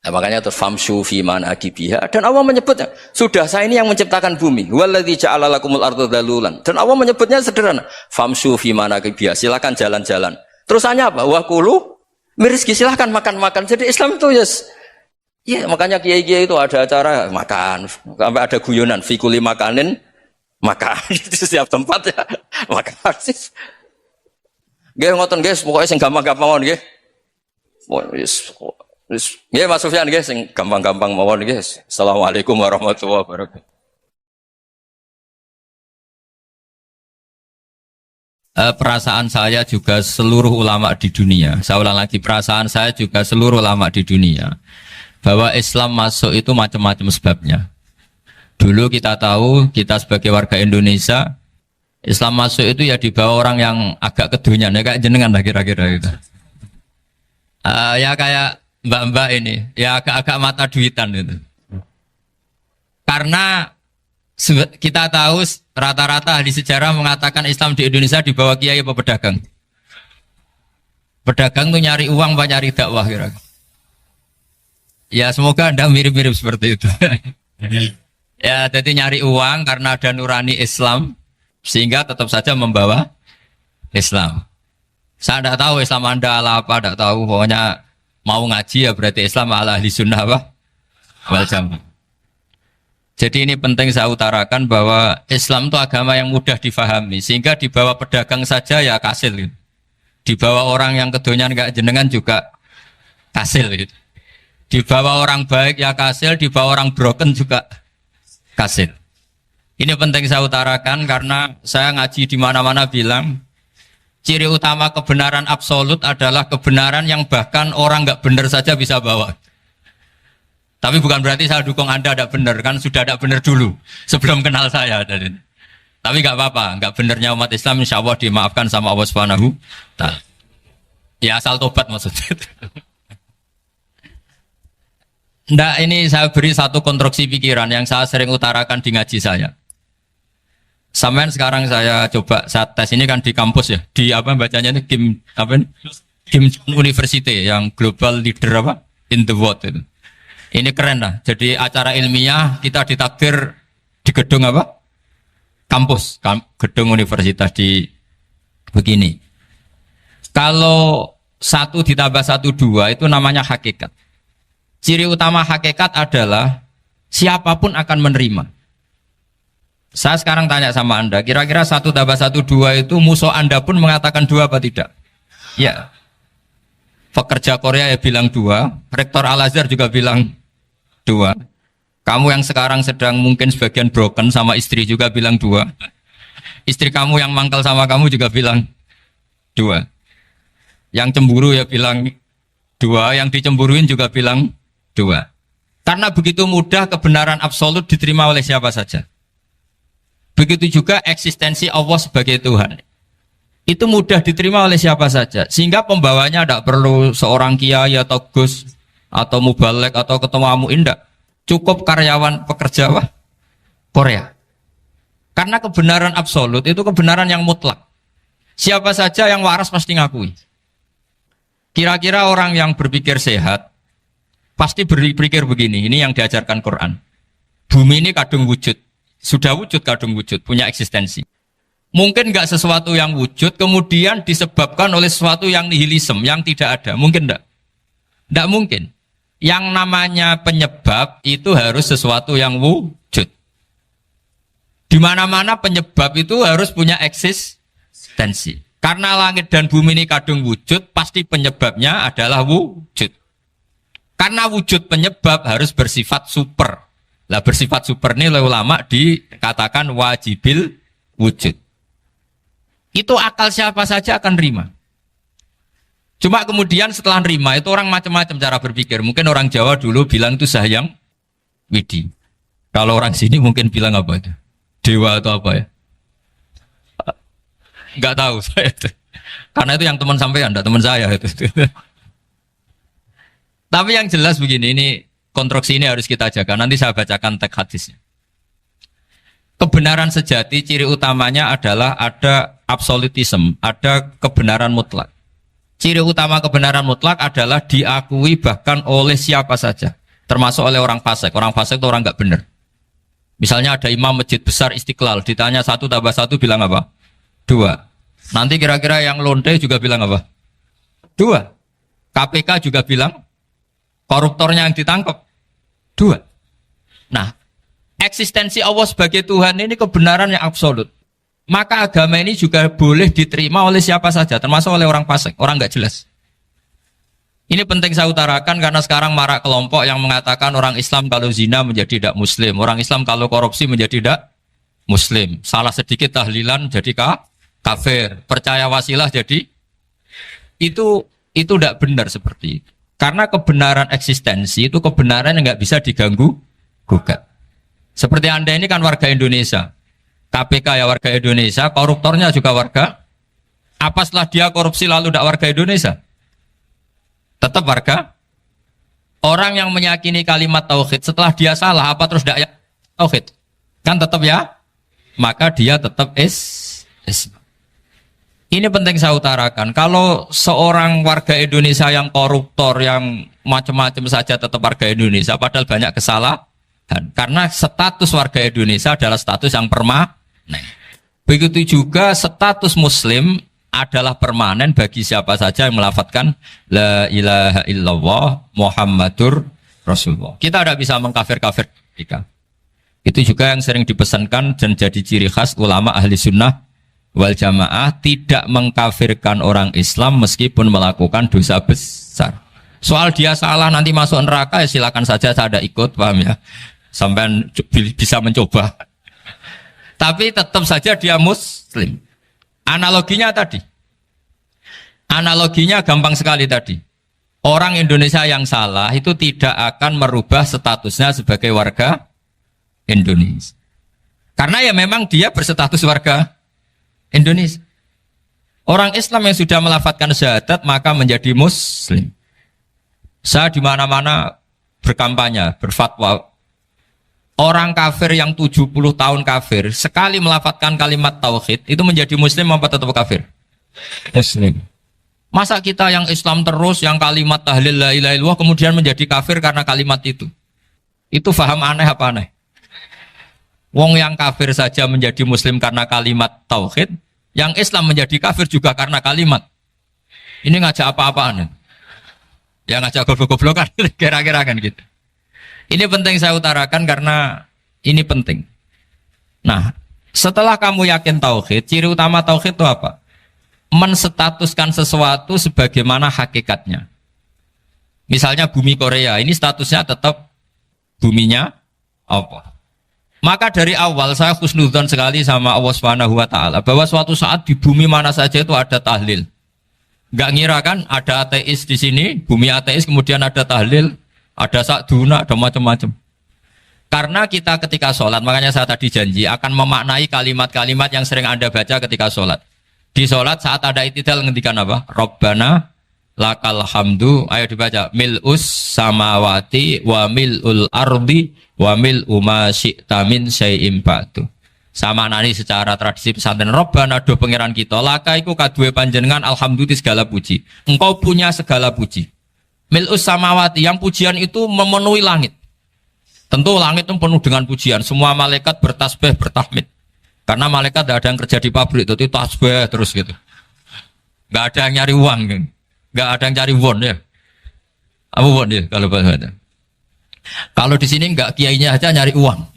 Nah, makanya terus famshu fi manakibiha, dan Allah menyebutnya sudah saya ini yang menciptakan bumi, waladzi ja'ala lakumul arda dalulan, dan Allah menyebutnya sederhana, famshu fi manakibiha, silakan jalan-jalan. Terusannya apa? Wa kulu mirizki, silakan makan-makan. Jadi Islam itu ya makanya kiai-kiai itu ada acara makan, sampai ada guyonan fikuli makanin makan di setiap tempat ya makan. Nggih ngoten guys, pokoknya sing gampang-gampang nggih. Nggih Mas Sufyan nggih sing gampang-gampang mawon nggih. Assalamualaikum warahmatullahi wabarakatuh. Perasaan saya juga seluruh ulama di dunia. Saya ulang lagi, perasaan saya juga seluruh ulama di dunia. Bahwa Islam masuk itu macam-macam sebabnya. Dulu kita tahu, kita sebagai warga Indonesia, Islam masuk itu ya dibawa orang yang agak kedonyan, ya kayak jenengan lah kira-kira gitu. Ya kayak mbak-mbak ini, ya agak-agak mata duitan itu. Karena kita tahu rata-rata ahli sejarah mengatakan Islam di Indonesia dibawa kiai apa pedagang. Pedagang tuh nyari uang apa nyari dakwah kira-kira. Ya semoga Anda mirip-mirip seperti itu. Ya jadi nyari uang karena ada nurani Islam sehingga tetap saja membawa Islam. Saya tidak tahu Islam Anda ala apa, tidak tahu. Pokoknya mau ngaji ya berarti Islam ala ahli sunnah apa? Wal jamaah. Jadi ini penting saya utarakan bahwa Islam itu agama yang mudah difahami. Sehingga dibawa pedagang saja ya kasil gitu. Dibawa orang yang kedonyan kayak jenengan juga kasil gitu. Dibawa orang baik ya kasil, dibawa orang broken juga kasil. Ini penting saya utarakan karena saya ngaji di mana-mana bilang ciri utama kebenaran absolut adalah kebenaran yang bahkan orang nggak benar saja bisa bawa. Tapi bukan berarti saya dukung Anda tidak benar, kan sudah tidak benar dulu sebelum kenal saya. Tapi nggak apa-apa, nggak benarnya umat Islam insya Allah dimaafkan sama Allah Subhanahu. Ya asal tobat maksudnya. Nggak, ini saya beri satu konstruksi pikiran yang saya sering utarakan di ngaji saya. Sampai sekarang saya coba saat tes ini kan di kampus ya, di apa bacanya ini Kim University yang global leader apa in the world itu. Ini keren lah. Jadi acara ilmiah kita ditakdir di gedung apa? Kampus, gedung universitas di begini. Kalau 1 ditambah 1 2 itu namanya hakikat. Ciri utama hakikat adalah siapapun akan menerima. Saya sekarang tanya sama Anda, kira-kira 1 tambah 1 2 itu musuh Anda pun mengatakan 2 apa tidak? Ya. Pekerja Korea ya bilang 2, Rektor Al-Azhar juga bilang 2. Kamu yang sekarang sedang mungkin sebagian broken sama istri juga bilang 2. Istri kamu yang mangkal sama kamu juga bilang 2. Yang cemburu ya bilang 2, yang dicemburuin juga bilang 2. Karena begitu mudah kebenaran absolut diterima oleh siapa saja. Begitu juga eksistensi Allah sebagai Tuhan. Itu mudah diterima oleh siapa saja. Sehingga pembawanya tidak perlu seorang kiai atau gus atau mubalek atau ketemu amu indah. Cukup karyawan pekerja Korea. Karena kebenaran absolut itu kebenaran yang mutlak. Siapa saja yang waras pasti ngakui. Kira-kira orang yang berpikir sehat pasti berpikir begini, ini yang diajarkan Quran. Bumi ini kadung wujud, sudah wujud kadung wujud, punya eksistensi. Mungkin nggak sesuatu yang wujud kemudian disebabkan oleh sesuatu yang nihilisme, yang tidak ada. Mungkin enggak? Enggak mungkin. Yang namanya penyebab itu harus sesuatu yang wujud. Di mana-mana penyebab itu harus punya eksistensi. Karena langit dan bumi ini kadung wujud, pasti penyebabnya adalah wujud. Karena wujud penyebab harus bersifat super. Lah bersifat super ini oleh ulama dikatakan wajibil wujud. Itu akal siapa saja akan nerima. Cuma kemudian setelah nerima itu orang macam-macam cara berpikir. Mungkin orang Jawa dulu bilang itu Sahyang Widi. Kalau orang sini mungkin bilang apa itu? Dewa atau apa ya? Enggak tahu saya itu. Karena itu yang teman sampean, enggak teman saya itu. Tapi yang jelas begini, ini konstruksi ini harus kita jaga. Nanti saya bacakan teks hadisnya. Kebenaran sejati ciri utamanya adalah ada absolutisme, ada kebenaran mutlak. Ciri utama kebenaran mutlak adalah diakui bahkan oleh siapa saja, termasuk oleh orang fasik. Orang fasik itu orang enggak benar. Misalnya ada imam masjid besar Istiqlal, ditanya 1 tambah 1 bilang apa? 2. Nanti kira-kira yang lonte juga bilang apa? 2. KPK juga bilang koruptornya yang ditangkap 2. Nah, eksistensi Allah sebagai Tuhan ini kebenaran yang absolut. Maka agama ini juga boleh diterima oleh siapa saja, termasuk oleh orang fasik, orang nggak jelas. Ini penting saya utarakan karena sekarang marak kelompok yang mengatakan orang Islam kalau zina menjadi tidak muslim, orang Islam kalau korupsi menjadi tidak muslim. Salah sedikit tahlilan jadi kafir, percaya wasilah jadi itu tidak benar seperti itu. Karena kebenaran eksistensi itu kebenaran yang nggak bisa diganggu gugat. Seperti Anda ini kan warga Indonesia, KPK ya warga Indonesia, koruptornya juga warga. Apa setelah dia korupsi lalu tidak warga Indonesia? Tetap warga. Orang yang meyakini kalimat tauhid setelah dia salah apa terus tidak tauhid? Kan tetap ya. Maka dia tetap Islam. Ini penting saya utarakan. Kalau seorang warga Indonesia yang koruptor, yang macam-macam saja tetap warga Indonesia, padahal banyak kesalahan. Karena status warga Indonesia adalah status yang permanen. Begitu juga status Muslim adalah permanen bagi siapa saja yang melafadzkan La ilaha illallah Muhammadur Rasulullah. Kita tidak bisa mengkafir-kafir mereka. Itu juga yang sering dipesankan dan jadi ciri khas ulama ahli sunnah wal jamaah, tidak mengkafirkan orang Islam meskipun melakukan dosa besar. Soal dia salah nanti masuk neraka ya silakan saja, saya ada ikut, paham ya, sampai bisa mencoba. Tapi tetap saja dia Muslim. Analoginya tadi, analoginya gampang sekali tadi. Orang Indonesia yang salah itu tidak akan merubah statusnya sebagai warga Indonesia. Karena ya memang dia berstatus warga Indonesia. Orang Islam yang sudah melafadzkan syahadat maka menjadi Muslim. Saya di mana-mana berkampanye, berfatwa. Orang kafir yang 70 tahun kafir, sekali melafadzkan kalimat tauhid, itu menjadi Muslim apa tetap kafir? Muslim. Masa kita yang Islam terus, yang kalimat tahlil la ilaha illallah, kemudian menjadi kafir karena kalimat itu? Itu faham aneh apa aneh? Wong yang kafir saja menjadi Muslim karena kalimat tauhid, yang Islam menjadi kafir juga karena kalimat. Ini ngajak apa-apaan? Ya ngajak goblok-goblokan, kira-kira kan gitu. Ini penting saya utarakan karena ini penting. Nah, setelah kamu yakin tauhid, ciri utama tauhid itu apa? Menstatuskan sesuatu sebagaimana hakikatnya. Misalnya bumi Korea, ini statusnya tetap buminya apa? Maka dari awal saya husnudzon sekali sama Allah Subhanahu wa taala bahwa suatu saat di bumi mana saja itu ada tahlil. Enggak ngira kan ada ateis di sini, bumi ateis kemudian ada tahlil, ada sakduna, ada macam-macam. Karena kita ketika sholat, makanya saya tadi janji akan memaknai kalimat-kalimat yang sering Anda baca ketika sholat. Di sholat saat ada itidal ngendikan apa? Rabbana lakal hamdu, ayo dibaca, mil'us samawati wa mil'ul ardi wa mil'u ma syi'ta min syai'im ba'du. Sama nani secara tradisi pesantren Robbana do pangeran kita laka iku kaduwe panjenengan alhamdulillah segala puji. Engkau punya segala puji. Mil'us samawati yang pujian itu memenuhi langit. Tentu langit itu penuh dengan pujian. Semua malaikat bertasbih bertahmid. Karena malaikat tidak ada yang kerja di pabrik itu tasbih terus gitu. Gak ada yang nyari uang kan. Gak ada yang cari won ya. Apa won ya kalau bahasa. Kalau di sini enggak kiainya aja nyari uang.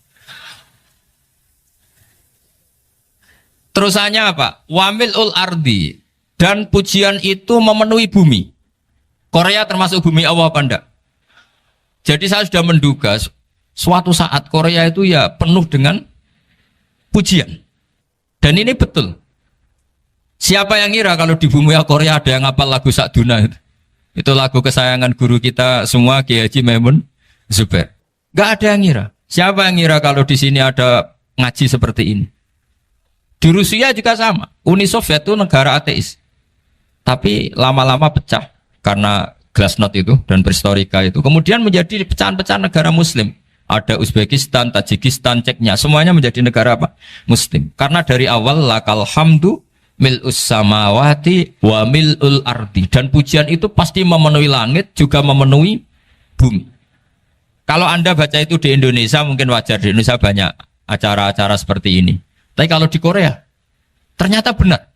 Terusannya apa? Wamilul ardi dan pujian itu memenuhi bumi. Korea termasuk bumi Allah apa enggak? Jadi saya sudah menduga suatu saat Korea itu ya penuh dengan pujian. Dan ini betul. Siapa yang ngira kalau di bumi Korea ada yang hafal lagu Sakduna itu? Itu lagu kesayangan guru kita semua Kiai Haji Maimun Zubair. Gak ada yang ngira. Siapa yang ngira kalau di sini ada ngaji seperti ini? Di Rusia juga sama. Uni Soviet itu negara ateis. Tapi lama-lama pecah karena glasnost itu dan perestroika itu. Kemudian menjadi pecahan-pecahan negara muslim. Ada Uzbekistan, Tajikistan, Ceknya. Semuanya menjadi negara apa? Muslim. Karena dari awal lakal hamdu mil'us samawati wa mil'ul ardi. Dan pujian itu pasti memenuhi langit juga memenuhi bumi. Kalau Anda baca itu di Indonesia mungkin wajar. Di Indonesia banyak acara-acara seperti ini. Tapi kalau di Korea, ternyata benar.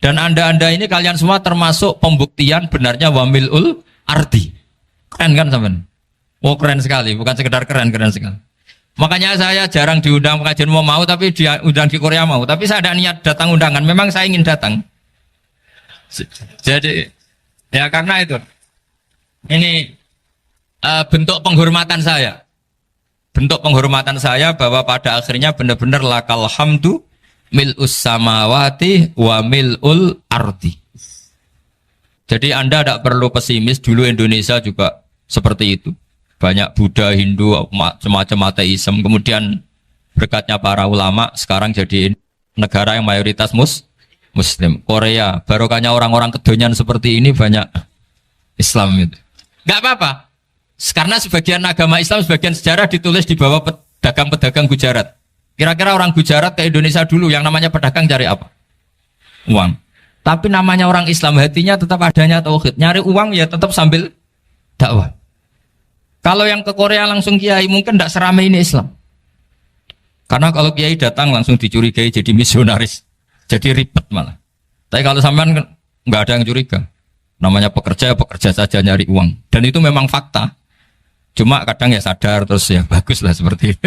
Dan Anda ini kalian semua termasuk pembuktian benarnya wamilul ardi. Keren kan teman? Oh keren sekali, bukan sekedar keren sekali. Makanya saya jarang diundang pengajian mau tapi diundang di Korea mau. Tapi saya ada niat datang undangan, memang saya ingin datang. Jadi, ya karena itu. Ini bentuk penghormatan saya. Bentuk penghormatan saya bahwa pada akhirnya benar-benar lakal hamdu mil'us samawati wa mil'ul ardi. Jadi Anda tidak perlu pesimis, dulu Indonesia juga seperti itu. Banyak Buddha, Hindu, semacam ateisme. Kemudian berkatnya para ulama sekarang jadi negara yang mayoritas Muslim. Korea, barokahnya orang-orang kedonyan seperti ini banyak Islam itu. Gak apa-apa. Karena sebagian agama Islam, sebagian sejarah ditulis di bawah pedagang-pedagang Gujarat. Kira-kira orang Gujarat ke Indonesia dulu yang namanya pedagang cari apa? Uang. Tapi namanya orang Islam hatinya tetap adanya tauhid. Nyari uang ya tetap sambil dakwah. Kalau yang ke Korea langsung kiai mungkin tidak seramai ini Islam. Karena kalau kiai datang langsung dicurigai jadi misionaris. Jadi ribet malah. Tapi kalau sampean nggak ada yang curiga. Namanya pekerja saja nyari uang. Dan itu memang fakta. Cuma kadang ya sadar terus ya bagus lah seperti itu.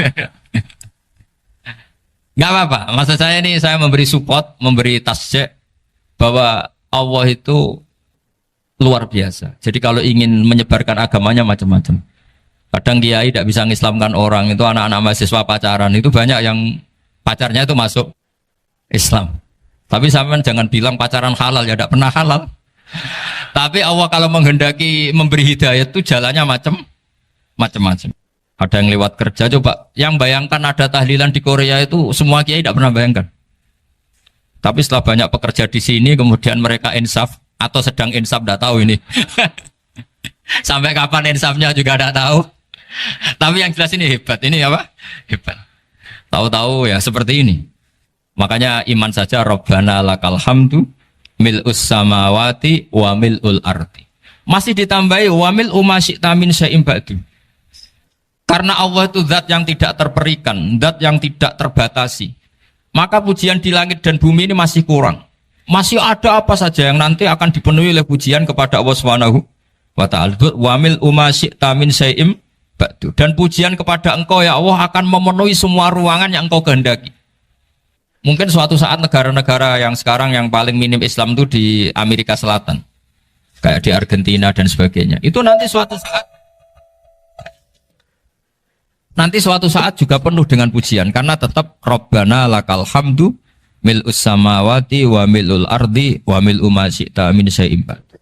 Gak apa-apa. Maksud saya ini saya memberi support, memberi tasjek bahwa Allah itu luar biasa. Jadi kalau ingin menyebarkan agamanya macam-macam. Kadang kiai tidak bisa mengislamkan orang, itu anak-anak mahasiswa pacaran itu banyak yang pacarnya itu masuk Islam. Tapi sampean jangan bilang pacaran halal, ya tidak pernah halal. Tapi Allah kalau menghendaki memberi hidayah itu jalannya macam-macam. Ada yang lewat kerja, coba yang bayangkan ada tahlilan di Korea itu semua kiai tidak pernah bayangkan. Tapi setelah banyak pekerja di sini kemudian mereka insaf atau sedang insaf tidak tahu ini. Sampai kapan insafnya juga tidak tahu. Tapi yang jelas ini hebat. Ini apa? Hebat. Tahu-tahu ya seperti ini. Makanya iman saja Rabbana lakal hamdu mil'us samawati wa mil'ul ardi. Masih ditambahi wa mil'u ma syi'ta min syai'in ba'du. Karena Allah itu zat yang tidak terperikan, zat yang tidak terbatasi. Maka pujian di langit dan bumi ini masih kurang. Masih ada apa saja yang nanti akan dipenuhi oleh pujian kepada Allah Subhanahu wa ta'ala. Wa mil'u ma syi'ta min syai'in ba'du. Dan pujian kepada Engkau ya Allah akan memenuhi semua ruangan yang Engkau kehendaki. Mungkin suatu saat negara-negara yang sekarang yang paling minim Islam itu di Amerika Selatan. Kayak di Argentina dan sebagainya. Itu nanti suatu saat juga penuh dengan pujian. Karena tetap Rabbana lakal hamdu mil'us samawati wa mil'ul ardi wa mil'u ma syi'ta min syai'in ba'du.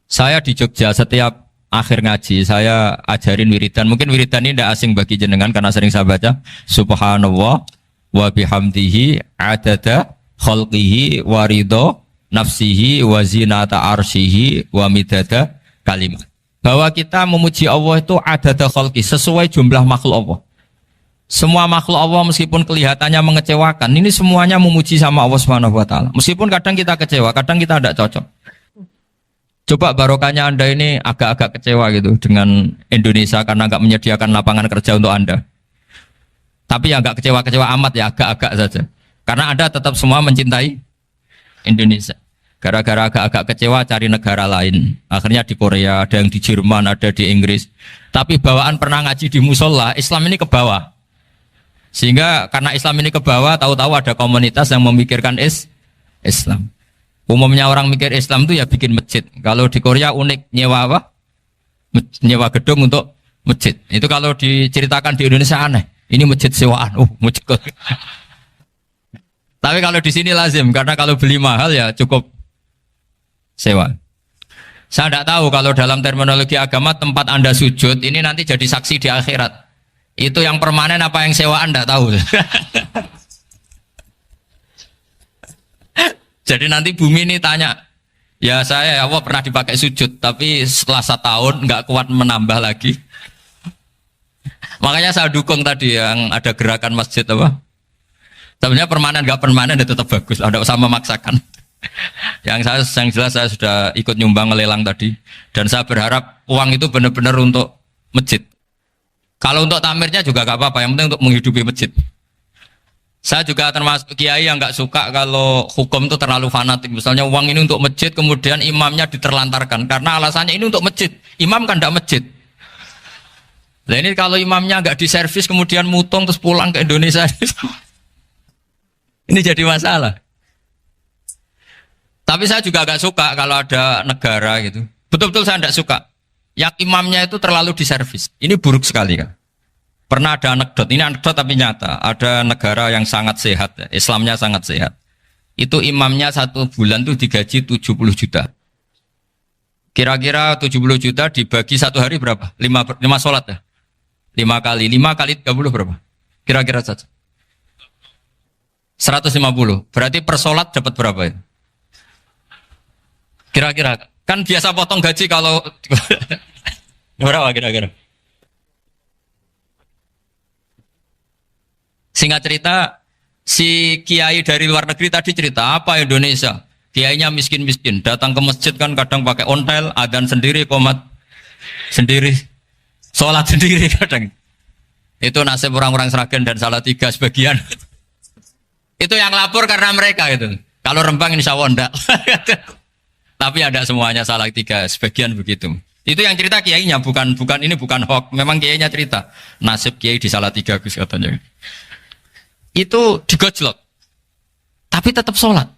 Saya di Jogja setiap akhir ngaji saya ajarin wiridan. Mungkin wiridan ini tidak asing bagi jenengan karena sering saya baca. Subhanallah wa bihamdihi adada khalqihi wa ridha nafsihi wa zinata arsyihi wa midada kalimat. Bahwa kita memuji Allah itu adada khalqi sesuai jumlah makhluk Allah. Semua makhluk Allah meskipun kelihatannya mengecewakan, ini semuanya memuji sama Allah Subhanahu wa taala. Meskipun kadang kita kecewa, kadang kita tidak cocok. Coba barokahnya Anda ini agak-agak kecewa gitu dengan Indonesia karena nggak menyediakan lapangan kerja untuk Anda. Tapi ya nggak kecewa-kecewa amat ya, agak-agak saja. Karena Anda tetap semua mencintai Indonesia. Gara-gara agak-agak kecewa cari negara lain. Akhirnya di Korea, ada yang di Jerman, ada di Inggris. Tapi bawaan pernah ngaji di musola, Islam ini ke bawah. Sehingga karena Islam ini ke bawah, tahu-tahu ada komunitas yang memikirkan Islam. Umumnya orang mikir Islam itu ya bikin masjid. Kalau di Korea unik, nyewa apa? Nyewa gedung untuk masjid. Itu kalau diceritakan di Indonesia aneh. Ini masjid sewaan. Masjid. Tapi kalau di sini lazim, karena kalau beli mahal ya cukup sewa. Saya tidak tahu kalau dalam terminologi agama tempat Anda sujud ini nanti jadi saksi di akhirat. Itu yang permanen apa yang sewaan tidak tahu. Jadi nanti bumi ini tanya, ya saya ya Allah pernah dipakai sujud, tapi setelah 1 tahun nggak kuat menambah lagi. Makanya saya dukung tadi yang ada gerakan masjid apa. Sebenarnya permanen nggak permanen itu tetap bagus, tidak usah memaksakan. Yang jelas saya sudah ikut nyumbang lelang tadi, dan saya berharap uang itu benar-benar untuk masjid. Kalau untuk tamirnya juga gak apa-apa, yang penting untuk menghidupi masjid. Saya juga termasuk kiai yang gak suka kalau hukum itu terlalu fanatik. Misalnya uang ini untuk masjid, kemudian imamnya diterlantarkan. Karena alasannya ini untuk masjid. Imam kan gak masjid. Nah ini kalau imamnya gak diservis, kemudian mutung terus pulang ke Indonesia. Ini jadi masalah. Tapi saya juga gak suka kalau ada negara gitu. Betul-betul saya gak suka. Yang imamnya itu terlalu diservis. Ini buruk sekali kan. Pernah ada anekdot, ini anekdot tapi nyata. Ada negara yang sangat sehat, Islamnya sangat sehat. Itu imamnya 1 bulan tuh digaji 70 juta. Kira-kira 70 juta dibagi 1 hari berapa? 5 sholat ya? 5 kali 30 berapa? Kira-kira saja. 150. Berarti per sholat dapat berapa ya? Kira-kira. Kan biasa potong gaji kalau berapa kira-kira? Singkat cerita, si kiai dari luar negeri tadi cerita apa Indonesia? Kiainya miskin-miskin, datang ke masjid kan kadang pakai ontel, adzan sendiri, qomat sendiri, sholat sendiri kadang. Itu nasib orang-orang Sragen dan Salatiga sebagian. Itu yang lapor karena mereka itu. Kalau Rembang insya Allah enggak. Tapi ada semuanya Salatiga, sebagian begitu. Itu yang cerita kiainya, bukan ini bukan hoax. Memang kiainya cerita. Nasib kiai di Salatiga Gus katanya. Itu digojlok. Tapi tetap sholat.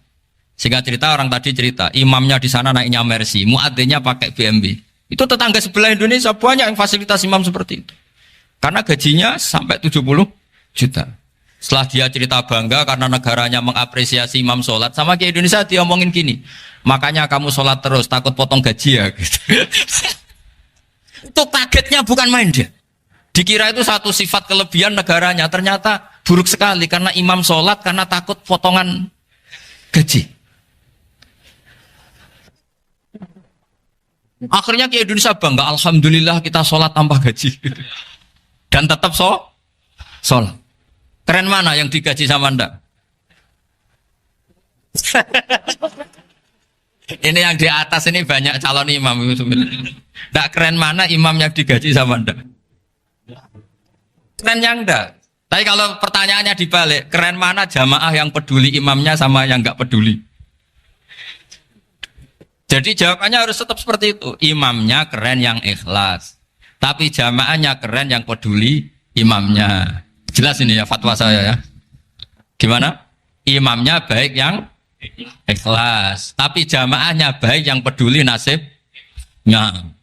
Sehingga cerita orang tadi cerita, imamnya di sana naiknya Mercy, muadzinnya pakai BMW. Itu tetangga sebelah Indonesia banyak yang fasilitas imam seperti itu. Karena gajinya sampai 70 juta. Setelah dia cerita bangga karena negaranya mengapresiasi imam sholat, sama kayak Indonesia dia omongin gini, makanya kamu sholat terus, takut potong gaji ya. Gitu. Itu kagetnya bukan main dia. Dikira itu satu sifat kelebihan negaranya, ternyata buruk sekali karena imam sholat karena takut potongan gaji. Akhirnya kayak Indonesia bangga, alhamdulillah kita sholat tambah gaji. Dan tetap sholat. Keren mana yang digaji sama Anda? Ini yang di atas ini banyak calon imam. Tidak keren mana imam yang digaji sama Anda? Keren yang enggak. Tapi kalau pertanyaannya dibalik, keren mana jamaah yang peduli imamnya sama yang enggak peduli? Jadi jawabannya harus tetap seperti itu. Imamnya keren yang ikhlas. Tapi jamaahnya keren yang peduli imamnya. Jelas ini ya fatwa saya ya. Gimana? Imamnya baik yang ikhlas, tapi jamaahnya baik yang peduli nasibnya.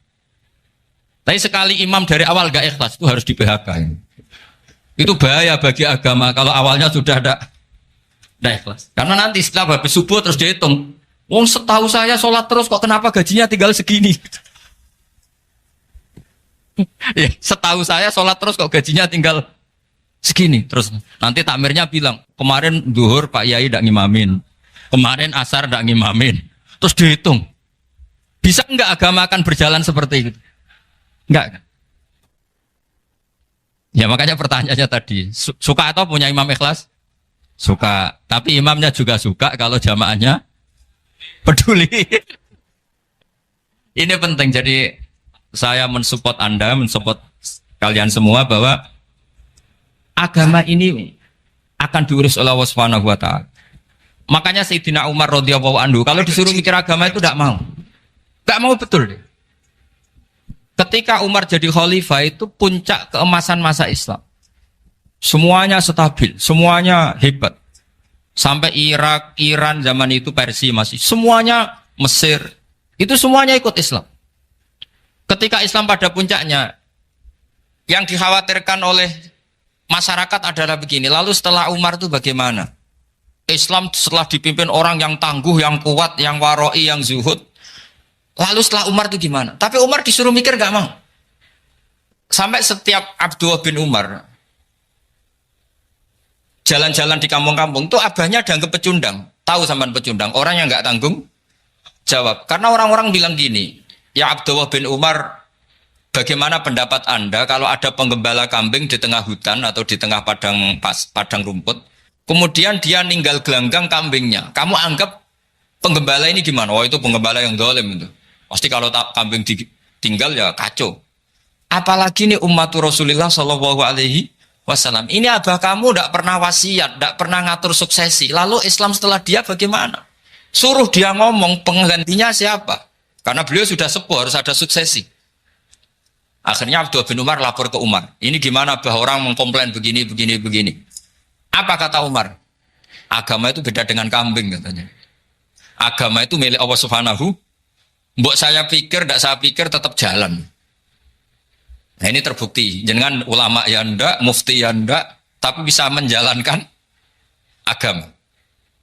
Tapi sekali imam dari awal gak ikhlas itu harus di PHK. Itu bahaya bagi agama kalau awalnya sudah ada ikhlas. Karena nanti setelah habis subuh terus dihitung. Wong setahu saya sholat terus kok kenapa gajinya tinggal segini? Ya, setahu saya sholat terus kok gajinya tinggal segini. Terus nanti takmirnya bilang, kemarin duhur Pak Yai tidak ngimamin, kemarin asar tidak ngimamin. Terus dihitung, bisa enggak agama akan berjalan seperti itu? Enggak kan? Ya makanya pertanyaannya tadi, suka atau punya imam ikhlas? Suka. Tapi imamnya juga suka kalau jamaahnya peduli. Ini penting. Jadi saya mensupport Anda, mensupport kalian semua bahwa agama ini akan diurus oleh Allah Subhanahu wa taala. Makanya Sayyidina Umar radhiyallahu anhu kalau disuruh mikir agama itu tidak mau. Enggak mau betul deh. Ketika Umar jadi khalifah itu puncak keemasan masa Islam. Semuanya stabil, semuanya hebat. Sampai Irak, Iran zaman itu Persia masih. Semuanya Mesir. Itu semuanya ikut Islam. Ketika Islam pada puncaknya, yang dikhawatirkan oleh masyarakat adalah begini. Lalu setelah Umar itu bagaimana? Islam setelah dipimpin orang yang tangguh, yang kuat, yang waroi, yang zuhud. Lalu setelah Umar itu gimana? Tapi Umar disuruh mikir gak mau. Sampai setiap Abdullah bin Umar jalan-jalan di kampung-kampung itu abahnya dianggap pecundang. Tahu sampean pecundang? Orang yang gak tanggung jawab. Karena orang-orang bilang gini, ya Abdullah bin Umar, bagaimana pendapat Anda kalau ada penggembala kambing di tengah hutan atau di tengah padang rumput, kemudian dia ninggal gelanggang kambingnya. Kamu anggap penggembala ini gimana? Oh itu penggembala yang zalim itu. Pasti kalau kambing ditinggal ya kacau. Apalagi nih ummatu Rasulullah Shallallahu Alaihi Wasallam. Ini abah kamu tidak pernah wasiat, tidak pernah ngatur suksesi. Lalu Islam setelah dia bagaimana? Suruh dia ngomong penggantinya siapa? Karena beliau sudah sepuh harus ada suksesi. Akhirnya Abdullah bin Umar lapor ke Umar. Ini gimana bah orang mengkomplain begini. Apa kata Umar? Agama itu beda dengan kambing katanya. Agama itu milik Allah Subhanahu. Mbok saya pikir, tidak saya pikir tetap jalan. Nah ini terbukti. Jangan ulama ya ndak, mufti ya ndak, tapi bisa menjalankan agama.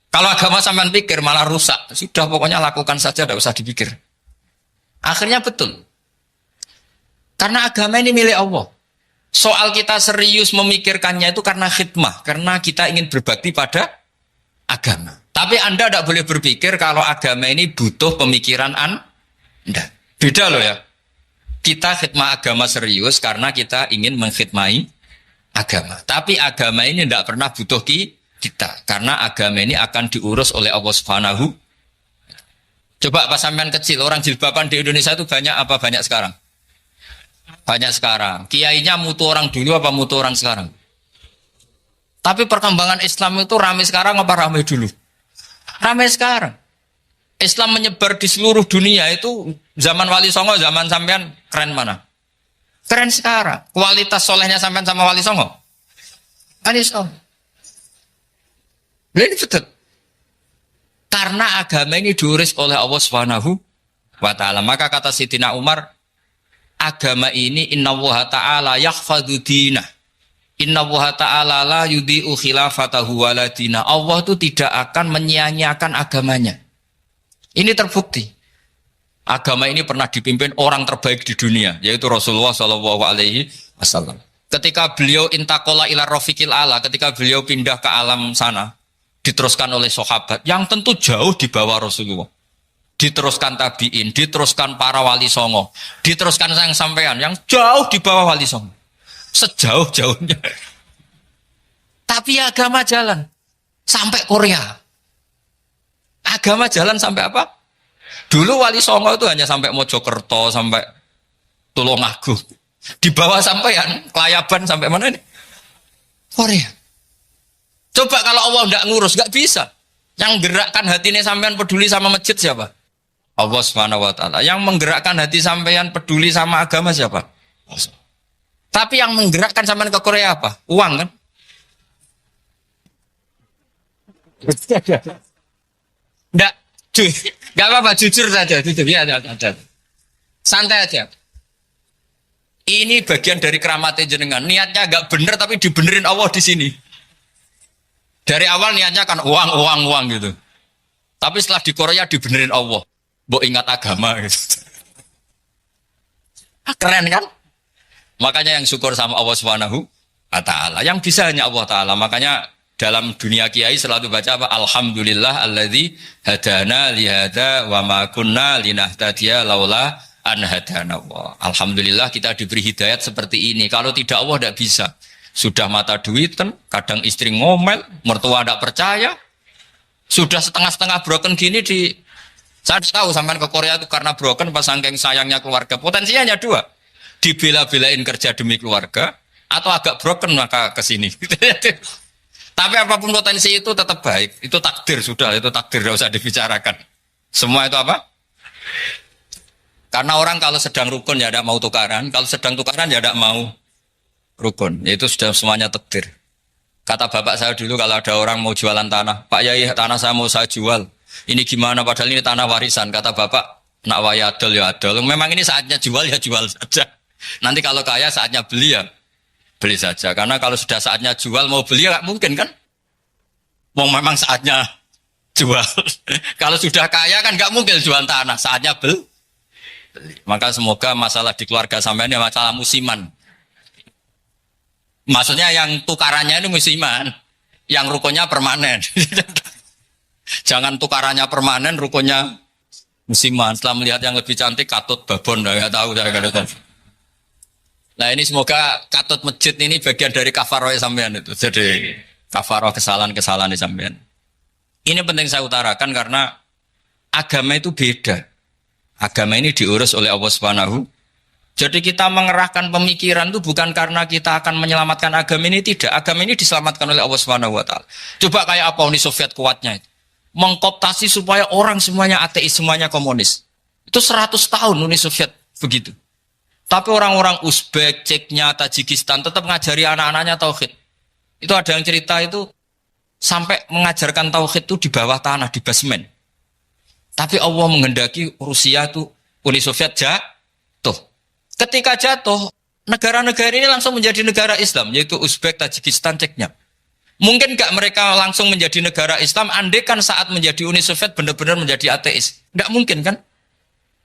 Kalau agama sampean pikir malah rusak. Sudah pokoknya lakukan saja, tidak usah dipikir. Akhirnya betul. Karena agama ini milik Allah. Soal kita serius memikirkannya itu karena khidmah. Karena kita ingin berbakti pada agama. Tapi Anda tidak boleh berpikir kalau agama ini butuh pemikiran Anda. Beda loh ya. Kita khidmah agama serius karena kita ingin mengkhidmai agama. Tapi agama ini tidak pernah butuh kita. Karena agama ini akan diurus oleh Allah Subhanahu. Coba pas sampean kecil, orang jilbaban di Indonesia itu banyak apa banyak sekarang? Banyak sekarang. Kiainya mutu orang dulu apa mutu orang sekarang? Tapi perkembangan Islam itu ramai sekarang apa ramai dulu? Ramai sekarang. Islam menyebar di seluruh dunia itu zaman Wali Songo, zaman sampean keren mana? Keren sekarang. Kualitas solehnya sampean sama Wali Songo? Wali Songo. Ini betul. Karena agama ini diurus oleh Allah Subhanahu wa taala. Maka kata Sayyidina Umar, agama ini innallaha ta'ala yahfadhu dinah. Innallaha ta'ala la yudhi'u khilafatahu waladina. Allah itu tidak akan menyia-nyiakan agamanya. Ini terbukti. Agama ini pernah dipimpin orang terbaik di dunia, yaitu Rasulullah Shallallahu Alaihi Wasallam. Ketika beliau intakola ila rofiqil ala, ketika beliau pindah ke alam sana, diteruskan oleh sahabat yang tentu jauh di bawah Rasulullah. Diteruskan tabiin, diteruskan para wali songo, diteruskan sang sampean yang jauh di bawah wali songo. Sejauh-jauhnya. Tapi agama jalan sampai Korea. Agama jalan sampai apa? Dulu wali songo itu hanya sampai Mojokerto, sampai Tulungagung. Di bawah sampean, Kelayaban sampai mana ini? Korea. Coba kalau Allah tidak ngurus, nggak bisa. Yang gerakkan hatinya sampean peduli sama masjid siapa? Allah Subhanahu wa taala. Yang menggerakkan hati sampean peduli sama agama siapa? Allah. Tapi yang menggerakkan sampean ke Korea apa? Uang kan? Enggak apa-apa, jujur saja, jujur ya, santai aja. Ini bagian dari keramatnya jenengan. Niatnya agak bener tapi dibenerin Allah di sini. Dari awal niatnya kan uang gitu. Tapi setelah di Korea dibenerin Allah. Mbok ingat agama gitu. Keren kan? Makanya yang syukur sama Allah Subhanahu wa taala. Yang bisa hanya Allah taala. Makanya dalam dunia kiai selalu baca apa? Alhamdulillah alladzi hadana li hadza wa ma kunna linahtadiya laula an hadana Allah. Alhamdulillah kita diberi hidayat seperti ini. Kalau tidak Allah tidak bisa. Sudah mata duitan, kadang istri ngomel, mertua tidak percaya. Sudah setengah-setengah broken gini di... Saya tahu sampai ke Korea itu karena broken pas saking sayangnya keluarga. Potensinya hanya dua. Dibela-belain kerja demi keluarga, atau agak broken maka ke sini. Tapi apapun potensi itu tetap baik. Itu takdir sudah, itu takdir, tidak usah dibicarakan. Semua itu apa? Karena orang kalau sedang rukun ya tidak mau tukaran, kalau sedang tukaran ya tidak mau rukun. Itu sudah semuanya takdir. Kata bapak saya dulu kalau ada orang mau jualan tanah, Pak Yai tanah saya mau saya jual. Ini gimana padahal ini tanah warisan. Kata bapak, nak waya adol ya adol. Memang ini saatnya jual ya jual saja. Nanti kalau kaya saatnya beli ya beli saja. Karena kalau sudah saatnya jual mau beli ya nggak mungkin kan. Mau memang saatnya jual. Kalau sudah kaya kan nggak mungkin jual tanah. Saatnya beli. Maka semoga masalah di keluarga sampean ya masalah musiman. Maksudnya yang tukarannya itu musiman, yang rukunnya permanen. Jangan tukarannya permanen, rukunnya musiman. Setelah melihat yang lebih cantik, katut babon, nggak tahu saya nggak tahu. Nah ini semoga katut masjid ini bagian dari kafaroh sampean itu. Jadi kafaroh kesalahan-kesalahan di sampean. Ini penting saya utarakan karena agama itu beda. Agama ini diurus oleh Allah Subhanahu. Jadi kita mengerahkan pemikiran itu bukan karena kita akan menyelamatkan agama ini, tidak. Agama ini diselamatkan oleh Allah Subhanahu wa taala. Coba kayak apa Uni Soviet kuatnya itu. Mengkooptasi supaya orang semuanya ateis, semuanya komunis. Itu 100 tahun Uni Soviet begitu. Tapi orang-orang Uzbek, Ceknya, Tajikistan tetap mengajari anak-anaknya tauhid. Itu ada yang cerita itu sampai mengajarkan tauhid itu di bawah tanah, di basement. Tapi Allah menghendaki Rusia itu Uni Soviet jatuh. Ketika jatuh, negara-negara ini langsung menjadi negara Islam, yaitu Uzbek, Tajikistan, Ceknya. Mungkin nggak mereka langsung menjadi negara Islam, andai kan saat menjadi Uni Soviet benar-benar menjadi ateis. Nggak mungkin kan?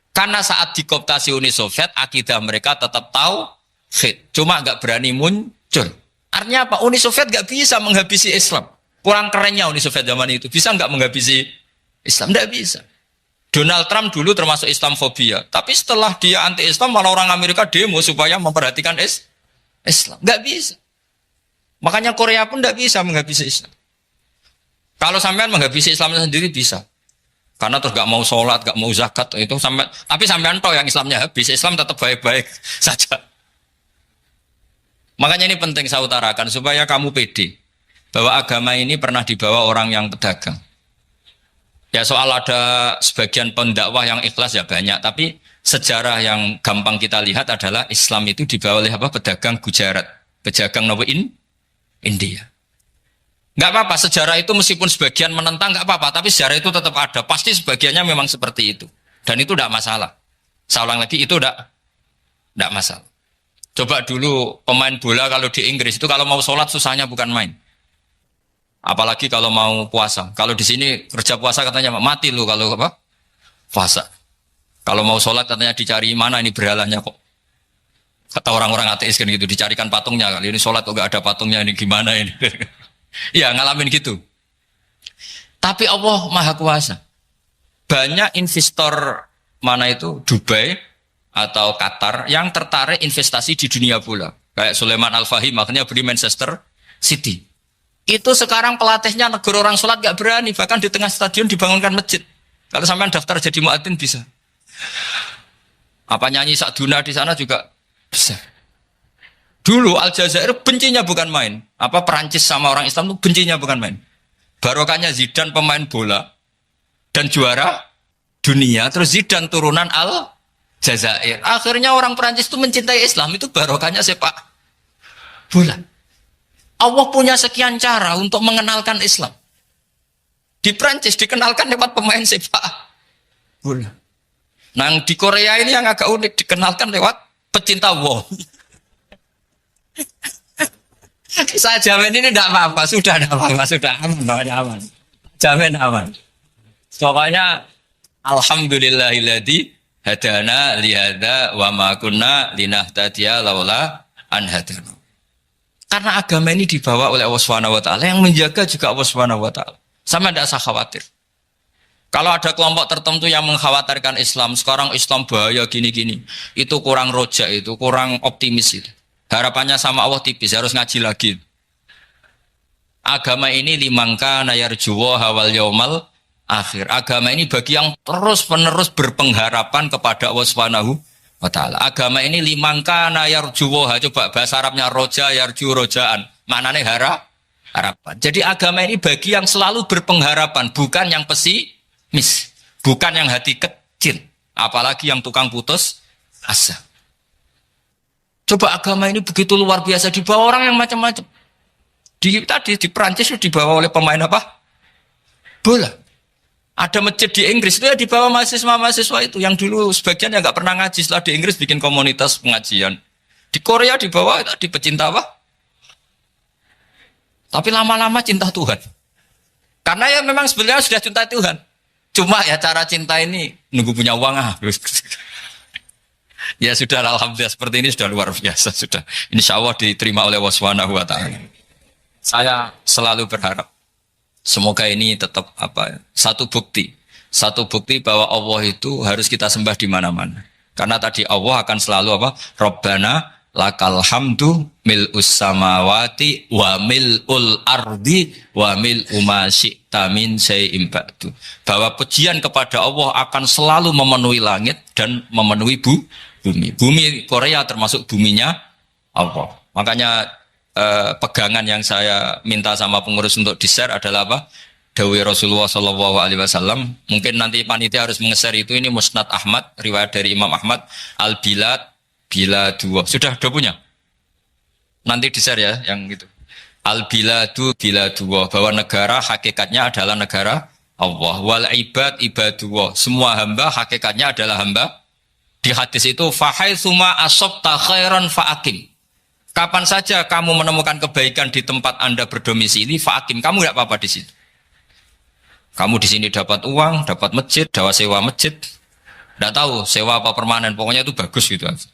Karena saat dikooptasi Uni Soviet, akidah mereka tetap tauhid. Cuma nggak berani muncul. Artinya apa? Uni Soviet nggak bisa menghabisi Islam. Kurang kerennya Uni Soviet zaman itu. Bisa nggak menghabisi Islam? Nggak bisa. Donald Trump dulu termasuk Islamfobia. Tapi setelah dia anti-Islam, malah orang Amerika demo supaya memperhatikan Islam. Nggak bisa. Makanya Korea pun nggak bisa menghabisi Islam. Kalau sampean menghabisi Islam sendiri bisa. Karena terus nggak mau sholat, nggak mau zakat. Itu sampai, tapi sampean tahu yang Islamnya habis. Islam tetap baik-baik saja. Makanya ini penting saya utarakan. Supaya kamu pede. Bahwa agama ini pernah dibawa orang yang pedagang. Ya soal ada sebagian pendakwah yang ikhlas ya banyak, tapi sejarah yang gampang kita lihat adalah Islam itu dibawa oleh apa? Pedagang Gujarat, pedagang India. Nggak apa-apa, sejarah itu meskipun sebagian menentang nggak apa-apa, tapi sejarah itu tetap ada. Pasti sebagiannya memang seperti itu, dan itu tidak masalah. Saya ulang lagi, itu tidak masalah. Coba dulu pemain bola kalau di Inggris itu kalau mau sholat susahnya bukan main. Apalagi kalau mau puasa. Kalau di sini kerja puasa katanya mati lu kalau apa? Puasa. Kalau mau sholat katanya dicari mana ini berhalanya kok. Kata orang-orang ateis kan gitu, dicarikan patungnya. Kali ini sholat kok gak ada patungnya, ini gimana ini? Ya ngalamin gitu. Tapi Allah Maha Kuasa. Banyak investor mana itu Dubai atau Qatar yang tertarik investasi di dunia bola. Kayak Sulaiman Al-Fahim makanya beli Manchester City. Itu sekarang pelatihnya negara orang sholat gak berani, bahkan di tengah stadion dibangunkan masjid. Kalau sampai daftar jadi muadzin bisa. Apa nyanyi Sakduna di sana juga bisa. Dulu Aljazair bencinya bukan main. Apa Perancis sama orang Islam itu bencinya bukan main. Barokahnya Zidane pemain bola dan juara dunia, terus Zidane turunan Aljazair. Akhirnya orang Perancis itu mencintai Islam, itu barokahnya sepak bola. Allah punya sekian cara untuk mengenalkan Islam. Di Prancis dikenalkan lewat pemain sepak bola. Nah di Korea ini yang agak unik, dikenalkan lewat pecinta wol. Saya jamin ini tidak apa-apa, sudah tidak apa-apa, sudah aman. Jamin aman. Pokoknya alhamdulillahilladzi hadana lihada wa ma kunna linahtadiya laula an hadana. Karena agama ini dibawa oleh Allah Subhanahu wa taala, yang menjaga juga Allah Subhanahu wa taala. Sama tidak usah khawatir. Kalau ada kelompok tertentu yang mengkhawatirkan Islam, sekarang Islam bahaya gini-gini, itu kurang rojak, itu kurang optimis itu. Harapannya sama Allah tipis, harus ngaji lagi. Agama ini limangka nayarjuwa hawal yaumal akhir. Agama ini bagi yang terus-menerus berpengharapan kepada Allah Subhanahu wa taala. Agama ini limangka nayarjuwa, coba bahasa Arabnya roja yarju rojaan. Maknanya harapan. Jadi agama ini bagi yang selalu berpengharapan, bukan yang pesimis, bukan yang hati kecil, apalagi yang tukang putus asa. Coba agama ini begitu luar biasa, dibawa orang yang macam-macam. Tadi di Perancis dibawa oleh pemain apa? Bola. Ada masjid di Inggris itu ya dibawa mahasiswa-mahasiswa itu yang dulu sebagian yang nggak pernah ngaji, setelah di Inggris bikin komunitas pengajian. Di Korea dibawa di pecinta apa? Tapi lama-lama cinta Tuhan. Karena ya memang sebenarnya sudah cinta Tuhan. Cuma ya cara cinta ini nunggu punya uang Ya sudah, alhamdulillah seperti ini sudah luar biasa sudah. Insya Allah diterima oleh Allah Subhanahu wa taala. Saya selalu berharap semoga ini tetap satu bukti bahwa Allah itu harus kita sembah di mana-mana. Karena tadi Allah akan selalu Rabbana lakal hamdu mil'us samawati wa mil'ul ardi wa mil'u ma syi'ta min syai'in ba'du. Bahwa pujian kepada Allah akan selalu memenuhi langit dan memenuhi bumi. Bumi Korea termasuk buminya Allah. Makanya pegangan yang saya minta sama pengurus untuk di-share adalah Dawai Rasulullah Shallallahu Alaihi Wasallam. Mungkin nanti panitia harus menge-share itu. Ini Musnad Ahmad, riwayat dari Imam Ahmad. Al-Bilad bila dua. Sudah punya? Nanti di-share ya yang gitu. Al-biladu bila dua. Bahwa negara hakikatnya adalah negara Allah. Wal ibad ibadullah. Semua hamba hakikatnya adalah hamba. Di hadis itu fahaitsuma asabta khairan fa'akim. Kapan saja kamu menemukan kebaikan di tempat Anda berdomisili, fa'akim. Kamu enggak apa-apa di situ. Kamu di sini dapat uang, dapat masjid, sewa masjid. Enggak tahu sewa apa permanen, pokoknya itu bagus gitu aja.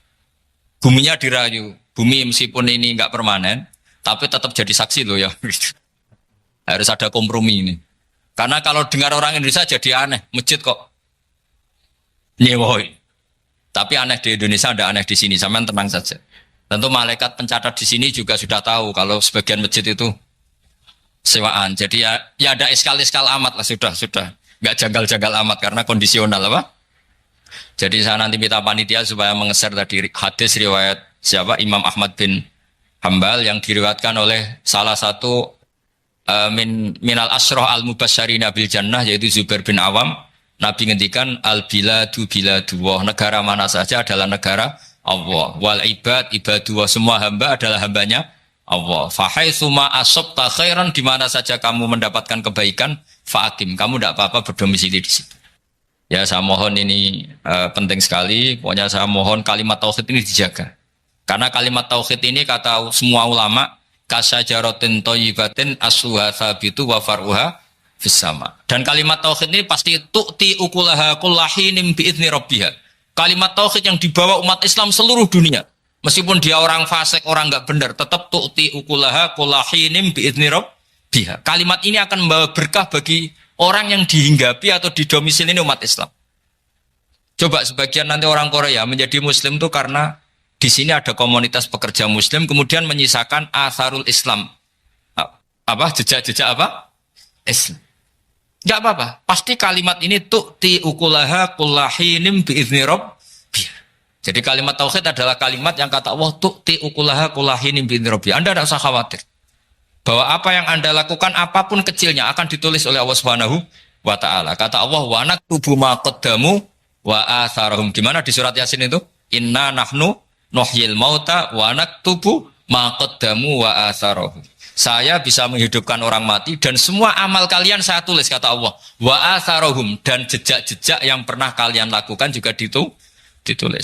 Buminya dirayu. Bumi meskipun ini enggak permanen, tapi tetap jadi saksi loh ya. Harus ada kompromi ini. Karena kalau dengar orang Indonesia jadi aneh. Masjid kok nyewoi. Tapi aneh di Indonesia, ada aneh di sini. Sampean tenang saja. Tentu malaikat pencatat di sini juga sudah tahu kalau sebagian masjid itu sewaan. Jadi ya ada eskal-eskal amat lah, sudah. Enggak janggal-janggal amat karena kondisional Jadi saya nanti minta panitia supaya menge-share tadi hadis riwayat siapa? Imam Ahmad bin Hambal yang diriwayatkan oleh salah satu minal asroh al-mubasyarina bil jannah, yaitu Zubair bin Awam. Nabi ngendikan al-biladu biladullah, negara mana saja adalah negara Allah. Wal ibad ibadullah, semua hamba adalah hambanya Allah. Fahaitsuma asabta khairan, di mana saja kamu mendapatkan kebaikan, fa'akim, kamu tidak apa-apa berdomisili di situ. Ya saya mohon ini penting sekali. Pokoknya saya mohon kalimat tauhid ini dijaga. Karena kalimat tauhid ini kata semua ulama, kasajaratin thayyibatin asluha tsabitu wa far'uha fis sama. Dan kalimat tauhid ini pasti tu'ti ukulaha kullahinim bi'izni rabbiha. Kalimat tauhid yang dibawa umat Islam seluruh dunia. Meskipun dia orang fasik, orang enggak benar, tetap tu'ti ukulaha kullahinim bi'izni rabbiha. Kalimat ini akan membawa berkah bagi orang yang dihinggapi atau didomisili ini umat Islam. Coba sebagian nanti orang Korea menjadi Muslim itu karena di sini ada komunitas pekerja Muslim, kemudian menyisakan atharul Islam. Jejak-jejak Islam. Enggak apa-apa. Pasti kalimat ini tu'ti ukulaha kullahinim bi'izni rabbiha. Jadi kalimat tauhid adalah kalimat yang kata Allah tu'ti ukulaha kullahinim bi'izni rabbiha. Anda tidak usah khawatir bahwa apa yang Anda lakukan apapun kecilnya akan ditulis oleh Allah Subhanahu wa taala. Kata Allah wa naktubu ma qaddamu wa atharahum. Gimana di surat Yasin itu? Inna nahnu nuhyil mauta wa naktubu ma qaddamu wa atharahum. Saya bisa menghidupkan orang mati dan semua amal kalian saya tulis, kata Allah. Wa atharahum, dan jejak-jejak yang pernah kalian lakukan juga ditulis.